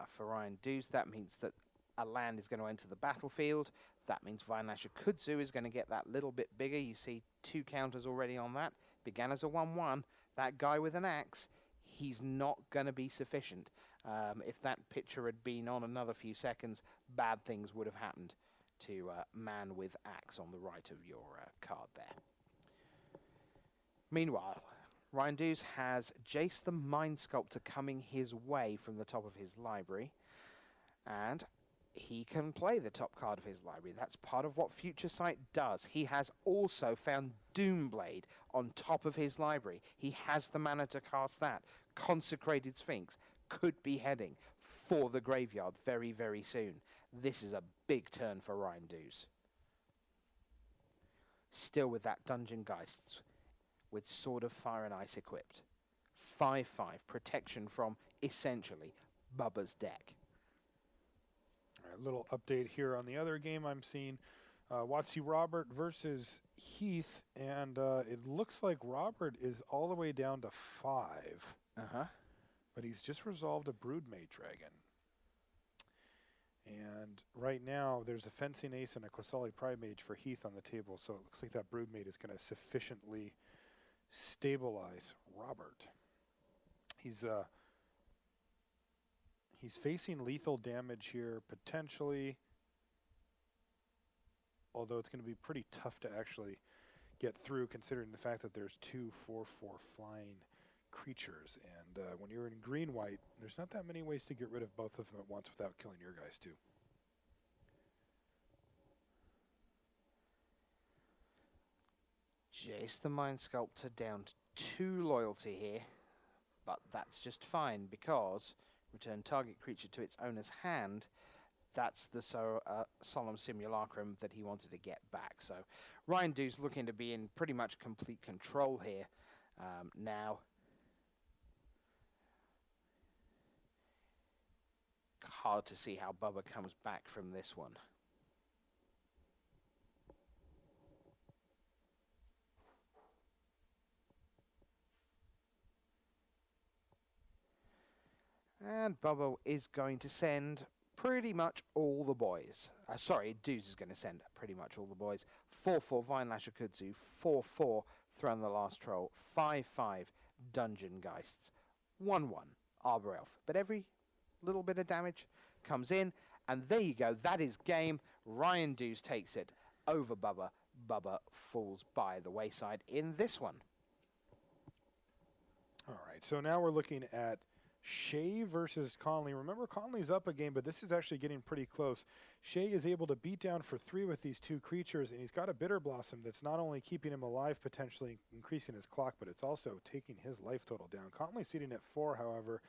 for Ryan Deuce, that means that a land is going to enter the battlefield. That means Vinasher Kudzu is going to get that little bit bigger. You see 2 counters already on that. Began as a 1/1. That guy with an axe, he's not going to be sufficient. If that picture had been on another few seconds, bad things would have happened to man with axe on the right of your card there. Meanwhile, Ryan Deuce has Jace the Mind Sculptor coming his way from the top of his library. And he can play the top card of his library. That's part of what Future Sight does. He has also found Doomblade on top of his library. He has the mana to cast that. Consecrated Sphinx could be heading for the graveyard very, very soon. This is a big turn for Ryan Deuce. Still with that Dungeon Geists with Sword of Fire and Ice equipped. 5/5 protection from, essentially, Bubba's deck. A little update here on the other game I'm seeing. Watsy Robert versus Heath, and it looks like Robert is all the way down to 5. But he's just resolved a Broodmate Dragon. And right now, there's a Fencing Ace and a Qasali Primate for Heath on the table, so it looks like that Broodmate is going to sufficiently stabilize Robert. He's facing lethal damage here, potentially. although it's going to be pretty tough to actually get through considering the fact that there's 2 4/4 flying creatures. And when you're in green-white, there's not that many ways to get rid of both of them at once without killing your guys too. Jace the Mind Sculptor down to 2 loyalty here, but that's just fine because return target creature to its owner's hand. That's the Solemn Simulacrum that he wanted to get back. So Ryan Deuce looking to be in pretty much complete control here now. Hard to see how Bubba comes back from this one. And Bubba is going to send pretty much all the boys. Sorry, Deuce is going to send pretty much all the boys. 4/4 Vinelasher Kudzu, 4/4 Throne the Last Troll, 5/5 Dungeon Geists, 1/1 Arbor Elf. But every little bit of damage comes in, and there you go. That is game. Ryan Deuce takes it over Bubba. Bubba falls by the wayside in this one. All right, so now we're looking at Shea versus Conley. Remember, Conley's up a game, but this is actually getting pretty close. Shea is able to beat down for 3 with these 2 creatures, and he's got a Bitter Blossom that's not only keeping him alive, potentially increasing his clock, but it's also taking his life total down. Conley's sitting at 4, however,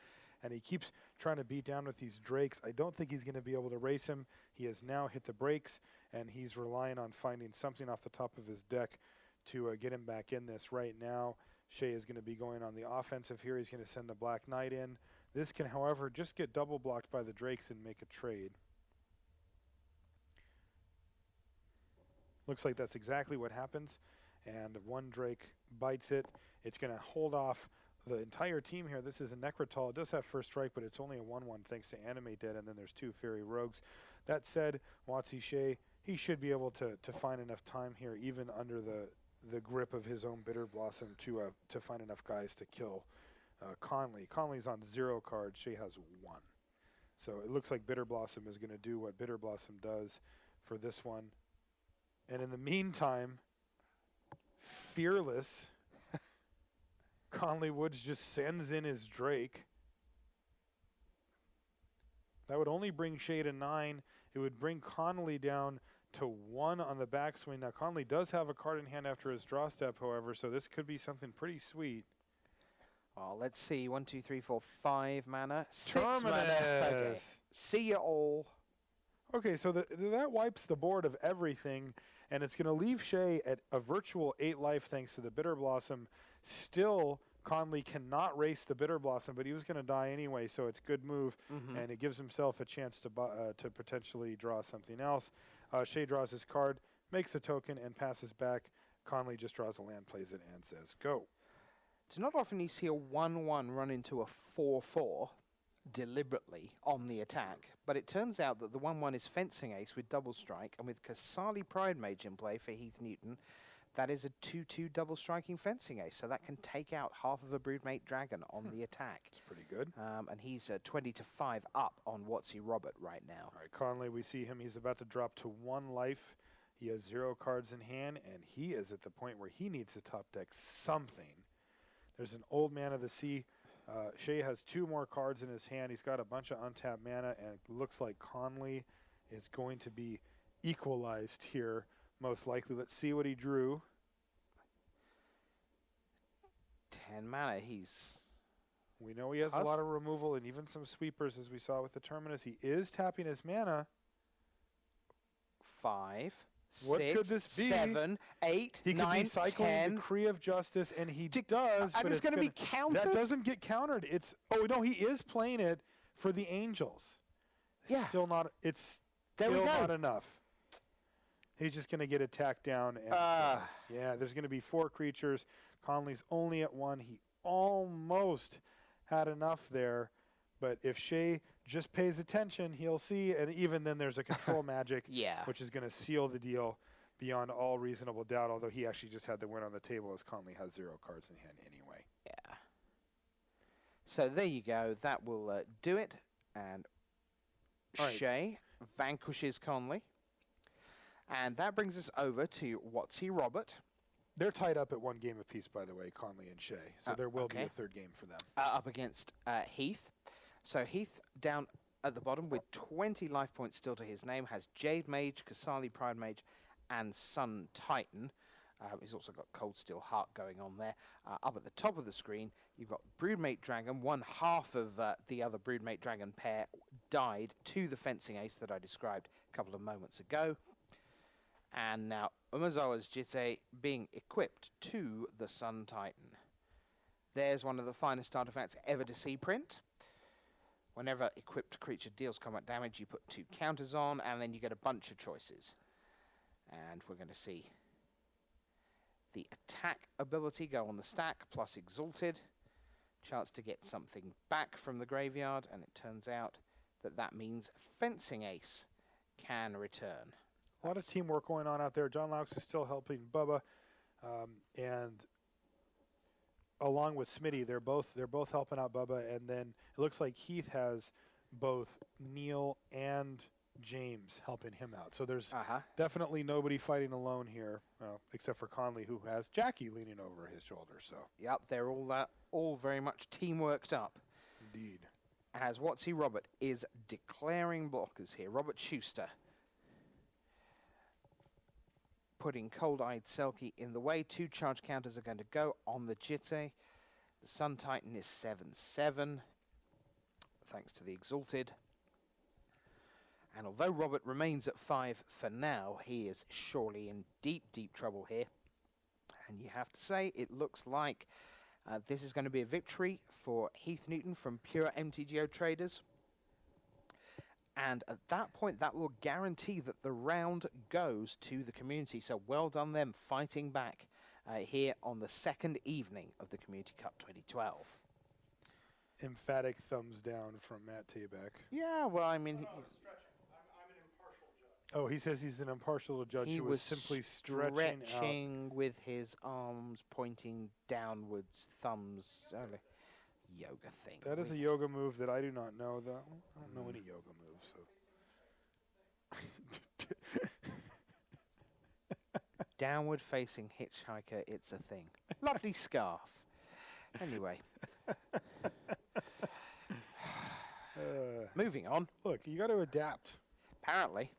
and he keeps trying to beat down with these Drakes. I don't think he's going to be able to race him. He has now hit the brakes, and he's relying on finding something off the top of his deck to get him back in this. Right now, Shea is going to be going on the offensive here. He's going to send the Black Knight in. This can, however, just get double blocked by the Drakes and make a trade. Looks like that's exactly what happens. And 1 Drake bites it. It's going to hold off the entire team here. This is a Necrotal. It does have first strike, but it's only a 1/1 thanks to Animate Dead, and then there's 2 Fairy Rogues. That said, Watsy Shea, he should be able to find enough time here, even under the grip of his own Bitter Blossom, to find enough guys to kill Conley. Conley's on 0 cards. Shea has 1. So it looks like Bitter Blossom is going to do what Bitter Blossom does for this one. And in the meantime, fearless, Conley Woods just sends in his Drake. That would only bring Shea to 9. It would bring Conley down to 1 on the backswing. Now, Conley does have a card in hand after his draw step, however, so this could be something pretty sweet. Well, let's see. 1, 2, 3, 4, 5 mana. 6 Terminus. mana. Okay. See you all. Okay, so that wipes the board of everything, and it's going to leave Shea at a virtual 8 life thanks to the Bitter Blossom. Still, Conley cannot race the Bitter Blossom, but he was going to die anyway, so it's a good move, and it gives himself a chance to potentially draw something else. Shea draws his card, makes a token, and passes back. Conley just draws a land, plays it, and says, go. It's not often you see a 1/1 run into a 4/4 deliberately on the attack, but it turns out that the 1/1 is Fencing Ace with double strike, and with Kasali Pride Mage in play for Heath Newton, that is a 2/2 double striking Fencing Ace, so that can take out half of a Broodmate Dragon on the attack. It's pretty good. And he's 20-5 up on Watsy Robert right now. All right, Conley, we see him. He's about to drop to 1 life. He has 0 cards in hand, and he is at the point where he needs to top deck something. There's an Old Man of the Sea. Shea has 2 more cards in his hand. He's got a bunch of untapped mana, and it looks like Conley is going to be equalized here, most likely. Let's see what he drew. 10 mana. We know he has a lot of removal and even some sweepers, as we saw with the Terminus. He is tapping his mana. 5, What 6, could this be? 7, 8, He 9, could be cycling 10. Decree of Justice, and he does. And but it's going to be countered? That doesn't get countered. It's no, he is playing it for the Angels. Yeah. Still not. It's There we still go. not enough. He's just going to get attacked down. And, yeah, there's going to be 4 creatures. Conley's only at 1. He almost had enough there. But if Shea just pays attention, he'll see. And even then, there's a control magic, which is going to seal the deal beyond all reasonable doubt, although he actually just had the win on the table as Conley has 0 cards in hand anyway. Yeah. So there you go. That will do it. And Shea vanquishes Conley. And that brings us over to Watsy Robert. They're tied up at 1 game apiece, by the way, Conley and Shea. So there will be a third game for them. Up against Heath. So Heath down at the bottom with 20 life points still to his name, has Jade Mage, Kasali Pride Mage, and Sun Titan. He's also got Cold Steel Heart going on there. Up at the top of the screen, you've got Broodmate Dragon. One half of the other Broodmate Dragon pair died to the Fencing Ace that I described a couple of moments ago. And now Umezawa's Jitte being equipped to the Sun Titan. There's one of the finest artifacts ever to see print. Whenever equipped creature deals combat damage, you put 2 counters on, and then you get a bunch of choices. And we're going to see the attack ability go on the stack, plus Exalted. Chance to get something back from the graveyard, and it turns out that that means Fencing Ace can return. A lot of teamwork going on out there. John Laux is still helping Bubba, and along with Smitty, they're both helping out Bubba. And then it looks like Heath has both Neil and James helping him out. So there's definitely nobody fighting alone here, except for Conley, who has Jackie leaning over his shoulder. So yep, they're all very much teamworked up. Indeed. As Watsy Robert is declaring blockers here. Robert Schuster putting Cold-Eyed Selkie in the way. 2 charge counters are going to go on the Jitte. The Sun Titan is 7/7, thanks to the Exalted. And although Robert remains at 5 for now, he is surely in deep, deep trouble here. And you have to say, it looks like this is going to be a victory for Heath Newton from pure MTGO traders. And at that point, that will guarantee that the round goes to the community. So well done them fighting back here on the second evening of the Community Cup 2012. Emphatic thumbs down from Matt Tabak. Yeah, well, I mean... I'm an impartial judge. Oh, he says he's an impartial judge. He was simply stretching with his arms pointing downwards, thumbs... yoga thing. That is a yoga move that I do not know, though. I don't know any yoga moves. So. Downward facing hitchhiker, it's a thing. Lovely scarf. Anyway. Moving on. Look, you got to adapt. Apparently.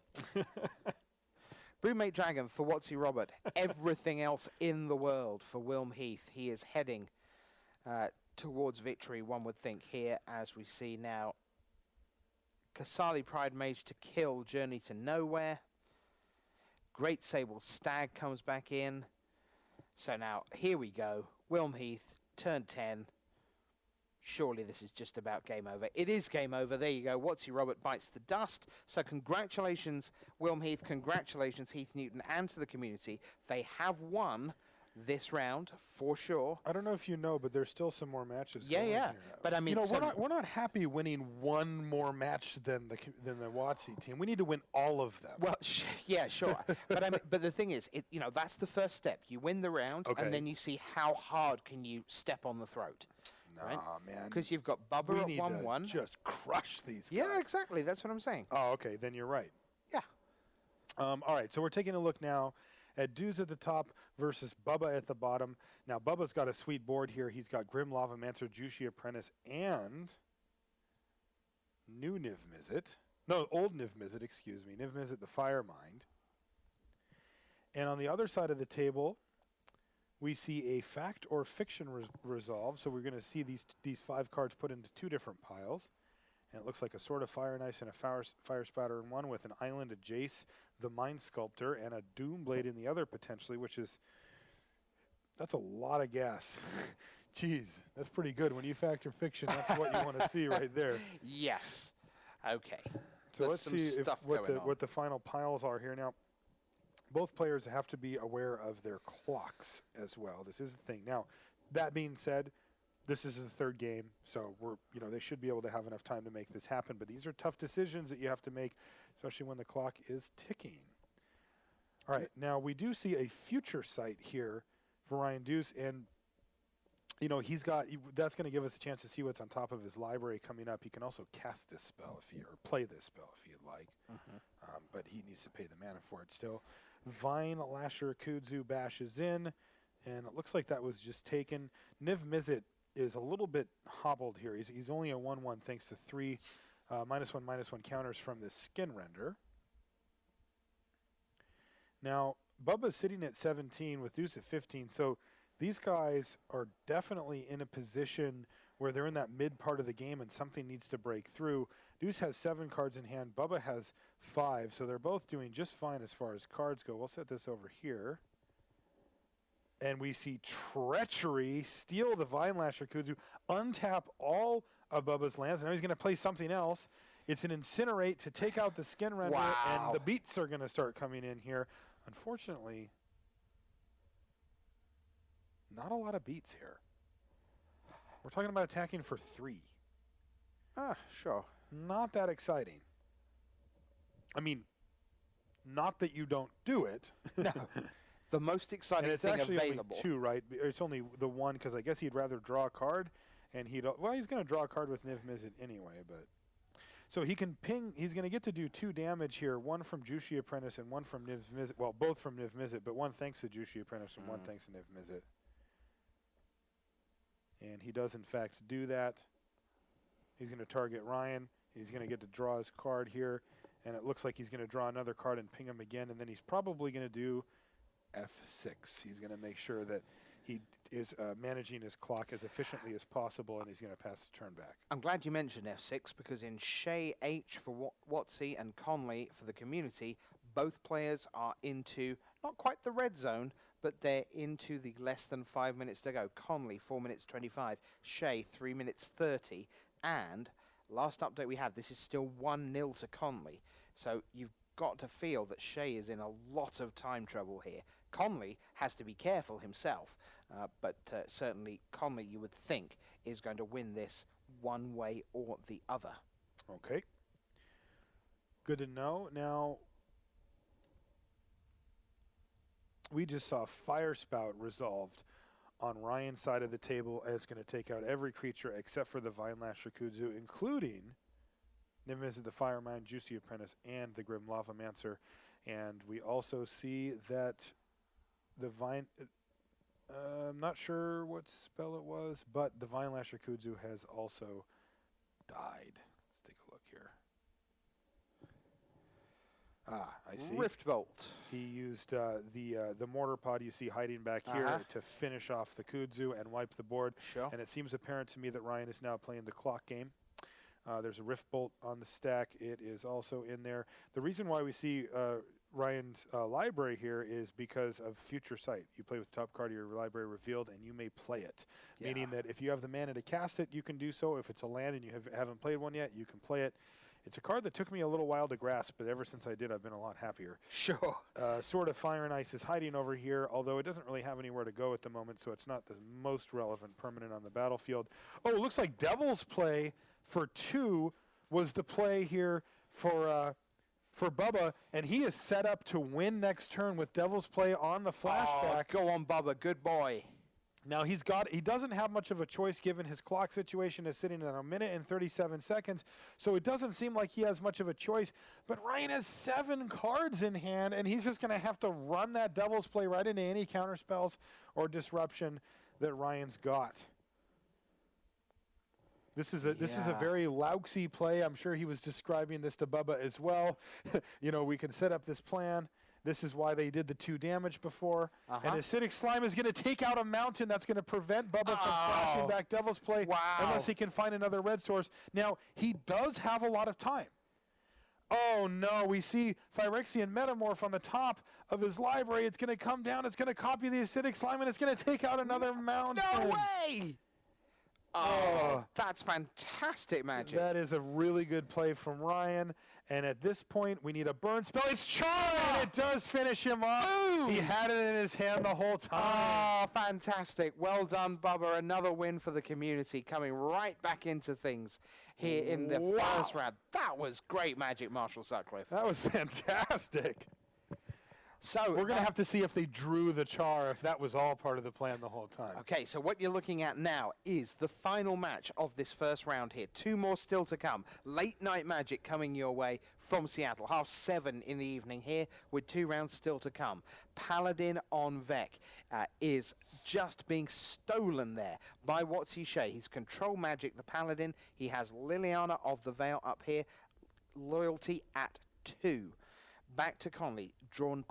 Broodmate Dragon for Watsy Robert. Everything else in the world for Wilm Heath. He is heading towards victory, one would think, here, as we see now Kasali Pride Mage to kill Journey to Nowhere. Great Sable Stag comes back in. So now, here we go. Wilm Heath, turn 10. Surely this is just about game over. It is game over. There you go. Watsy Robert bites the dust. So congratulations, Wilm Heath. Congratulations, Heath Newton, and to the community. They have won this round for sure. I don't know if you know, but there's still some more matches. Yeah, going yeah. here. But I mean, you know, we're not happy winning one more match than the Watsy team. We need to win all of them. Well, yeah, sure. But I mean, but the thing is, that's the first step. You win the round, and then you see how hard can you step on the throat. Nah, right? man. Because you've got Bubba we at need 1-1. to just crush these guys. Yeah, exactly. That's what I'm saying. Oh, okay. Then you're right. Yeah. All right. So we're taking a look now at Deuce at the top versus Bubba at the bottom. Now, Bubba's got a sweet board here. He's got Grim Lavamancer, Juicy Apprentice, and new Niv Mizzet. No, old Niv Mizzet, excuse me. Niv Mizzet, the Firemind. And on the other side of the table, we see a fact or fiction resolve. So we're going to see these 5 cards put into 2 different piles. And it looks like a Sword of Fire and Ice and a Fire Spatter in one with an Island, a Jace, the Mind Sculptor, and a Doomblade in the other potentially, that's a lot of gas. Jeez, that's pretty good. When you factor fiction, that's what you want to see right there. Yes. Okay. So There's let's see what the final piles are here. Now, both players have to be aware of their clocks as well. This is the thing. Now, that being said, this is the third game, so they should be able to have enough time to make this happen. But these are tough decisions that you have to make, especially when the clock is ticking. All right, now we do see a future sight here for Ryan Deuce, and you know, that's going to give us a chance to see what's on top of his library coming up. He can also cast this spell or play this spell if he'd like, but he needs to pay the mana for it still. Vine Lasher Kudzu bashes in, and it looks like that was just taken. Niv Mizzet is a little bit hobbled here. He's only a 1/1 thanks to 3 -1/-1 counters from this Skin Render. Now, Bubba's sitting at 17 with Deuce at 15, so these guys are definitely in a position where they're in that mid part of the game and something needs to break through. Deuce has 7 cards in hand. Bubba has 5, so they're both doing just fine as far as cards go. We'll set this over here. And we see Treachery steal the Vine Lasher Kudzu, untap all of Bubba's lands. Now he's going to play something else. It's an Incinerate to take out the Skin Render, and the beats are going to start coming in here. Unfortunately, not a lot of beats here. We're talking about attacking for 3. Sure. Not that exciting. I mean, not that you don't do it. No. The most exciting it's thing actually available. Only 2, right? It's only the 1 because I guess he'd rather draw a card, and he's going to draw a card with Niv Mizzet anyway. But so he can ping. He's going to get to do 2 damage here. 1 from Juicy Apprentice and 1 from Niv Mizzet. Well, both from Niv Mizzet, but 1 thanks to Juicy Apprentice and 1 thanks to Niv Mizzet. And he does in fact do that. He's going to target Ryan. He's going to get to draw his card here, and it looks like he's going to draw another card and ping him again, and then he's probably going to do F6. He's going to make sure that he is managing his clock as efficiently as possible, and he's going to pass the turn back. I'm glad you mentioned F6 because in Shea H for Watsy and Conley for the community, both players are into not quite the red zone, but they're into the less than 5 minutes to go. Conley 4 minutes 25, Shea 3 minutes 30, and last update we had, this is still 1-0 to Conley. So you've got to feel that Shea is in a lot of time trouble here. Conley has to be careful himself, but certainly Conley, you would think, is going to win this one way or the other. Okay. Good to know. Now, we just saw Fire Spout resolved on Ryan's side of the table, as it's going to take out every creature except for the Vine Lasher Kudzu, including Niv Mizzet, the Firemind, Juicy Apprentice, and the Grim Lavamancer. And we also see that the Vine, I'm not sure what spell it was, but the Vine Lasher Kudzu has also died. Let's take a look here. I see. Rift Bolt. He used the Mortar Pod you see hiding back here to finish off the Kudzu and wipe the board. Sure. And it seems apparent to me that Ryan is now playing the clock game. There's a Rift Bolt on the stack. It is also in there. The reason why we see Ryan's library here is because of Future Sight. You play with the top card of your library revealed, and you may play it. Yeah. Meaning that if you have the mana to cast it, you can do so. If it's a land and you haven't played one yet, you can play it. It's a card that took me a little while to grasp, but ever since I did, I've been a lot happier. Sure. Sword of Fire and Ice is hiding over here, although it doesn't really have anywhere to go at the moment, so it's not the most relevant permanent on the battlefield. Oh, it looks like Devil's Play for 2 was the play here for Bubba, and he is set up to win next turn with Devil's Play on the flashback. Oh, go on, Bubba. Good boy. Now he doesn't have much of a choice given his clock situation is sitting at 1 minute and 37 seconds, so it doesn't seem like he has much of a choice. But Ryan has 7 cards in hand, and he's just going to have to run that Devil's Play right into any counter spells or disruption that Ryan's got. This is a very lousy play. I'm sure he was describing this to Bubba as well. You know, we can set up this plan. This is why they did the 2 damage before. And Acidic Slime is going to take out a mountain. That's going to prevent Bubba from flashing back Devil's Play unless he can find another red source. Now, he does have a lot of time. Oh, no. We see Phyrexian Metamorph on the top of his library. It's going to come down. It's going to copy the Acidic Slime, and it's going to take out another mountain. No way! Oh, that's fantastic magic. That is a really good play from Ryan. And at this point, we need a burn spell. It's charged, and it does finish him off. Boom. He had it in his hand the whole time. Oh, fantastic. Well done, Bubba. Another win for the community, coming right back into things here in the first round. That was great magic, Marshall Sutcliffe. That was fantastic. So we're going to have to see if they drew the Char, if that was all part of the plan the whole time. Okay, so what you're looking at now is the final match of this first round here. 2 more still to come. Late Night Magic coming your way from Seattle. 7:30 in the evening here with 2 rounds still to come. Paladin on Vec is just being stolen there by Shea. He's Control Magic, the Paladin. He has Liliana of the Veil up here. Loyalty at 2. Back to Conley, drawn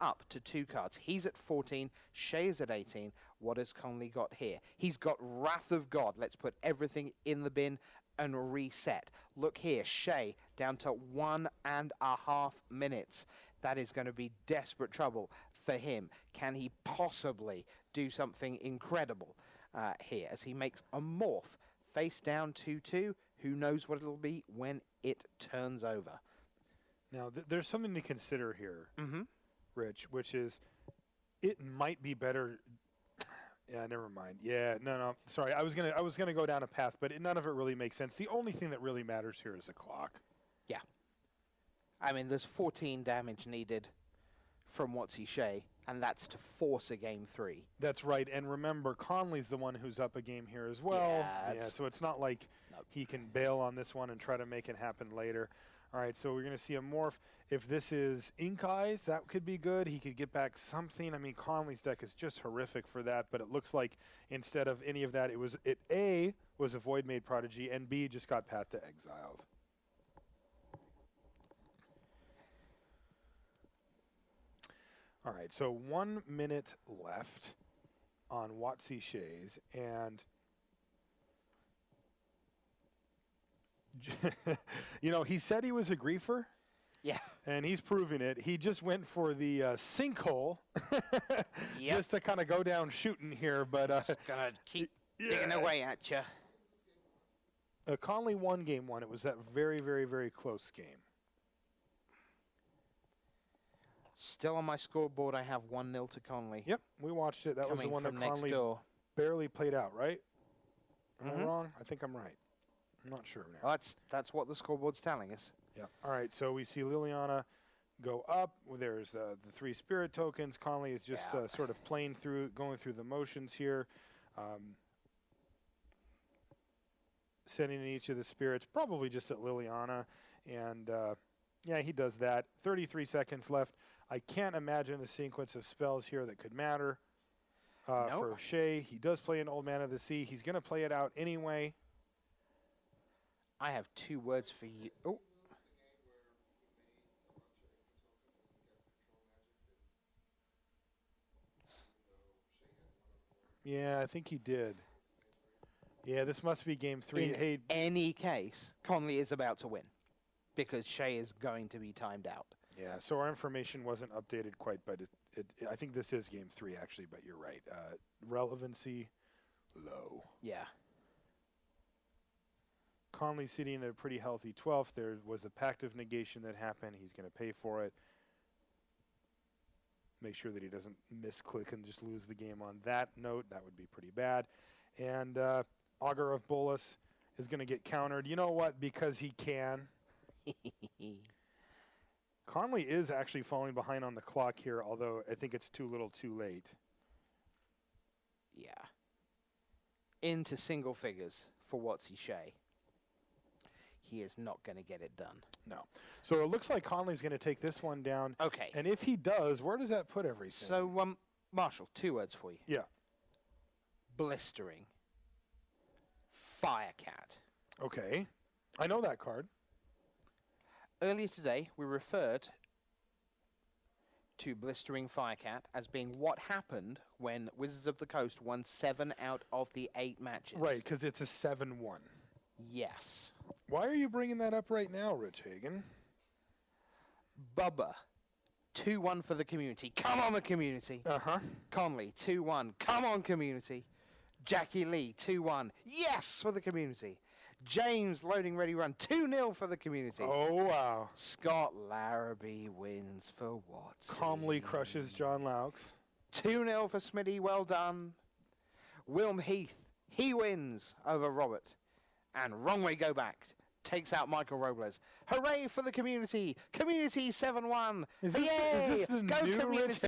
up to 2 cards. He's at 14, Shea is at 18. What has Conley got here? He's got Wrath of God. Let's put everything in the bin and reset. Look here, Shea down to 1.5 minutes. That is going to be desperate trouble for him. Can he possibly do something incredible here as he makes a morph? Face down 2/2. Who knows what it'll be when it turns over. Now, there's something to consider here, Rich, which is it might be better. Yeah, never mind. Yeah, no. Sorry, I was gonna go down a path, but none of it really makes sense. The only thing that really matters here is the clock. Yeah. I mean, there's 14 damage needed from Shea, and that's to force a game 3. That's right. And remember, Conley's the one who's up a game here as well. Yeah, so it's not like he can bail on this one and try to make it happen later. All right, so we're going to see a morph. If this is Ink Eyes, that could be good. He could get back something. I mean, Conley's deck is just horrific for that, but it looks like instead of any of that, A was a Void Made Prodigy, and B just got Path to Exiled. All right, so 1 minute left on Shea's, and he said he was a griefer. Yeah. And he's proving it. He just went for the sinkhole just to kind of go down shooting here. But going to keep digging away at you. Conley won game 1. It was that very, very, very close game. Still on my scoreboard, I have 1-0 to Conley. Yep, we watched it. That was the one that Conley barely played out, right? Am I wrong? I think I'm right. I'm not sure now. Well, that's what the scoreboard's telling us. Yeah. All right, so we see Liliana go up. There's the 3 spirit tokens. Conley is just sort of going through the motions here. Setting in each of the spirits, probably just at Liliana. And, he does that. 33 seconds left. I can't imagine a sequence of spells here that could matter for Shea. He does play an Old Man of the Sea. He's going to play it out anyway. I have 2 words for you. Oh. Yeah, I think he did. Yeah, this must be game 3. In any case, Conley is about to win because Shea is going to be timed out. Yeah, so our information wasn't updated quite, but I think this is game 3 actually, but you're right. Relevancy low. Yeah. Conley sitting at a pretty healthy 12th. There was a pact of negation that happened. He's going to pay for it. Make sure that he doesn't misclick and just lose the game on that note. That would be pretty bad. And Augur of Bolas is going to get countered. You know what? Because he can. Conley is actually falling behind on the clock here, although I think it's too little too late. Yeah. Into single figures for Shea. He is not going to get it done. No. So it looks like Conley's going to take this one down. Okay. And if he does, where does that put everything? So, Marshall, 2 words for you. Yeah. Blistering. Firecat. Okay. I know that card. Earlier today, we referred to Blistering Firecat as being what happened when Wizards of the Coast won 7 out of the 8 matches. Right, because it's a 7-1. Yes. Why are you bringing that up right now, Rich Hagan? Bubba, 2-1 for the community. Come on, the community. Uh-huh. Conley, 2-1. Come on, community. Jackie Lee, 2-1. Yes, for the community. James, loading, ready, run. 2-0 for the community. Oh, wow. Scott Larrabee wins for Watson. Calmly crushes John Laux. 2-0 for Smitty, well done. Wilm Heath, he wins over Robert. And wrong way go back takes out Michael Robles. Hooray for the community! Community 7-1! Is this Yay! the Go new community!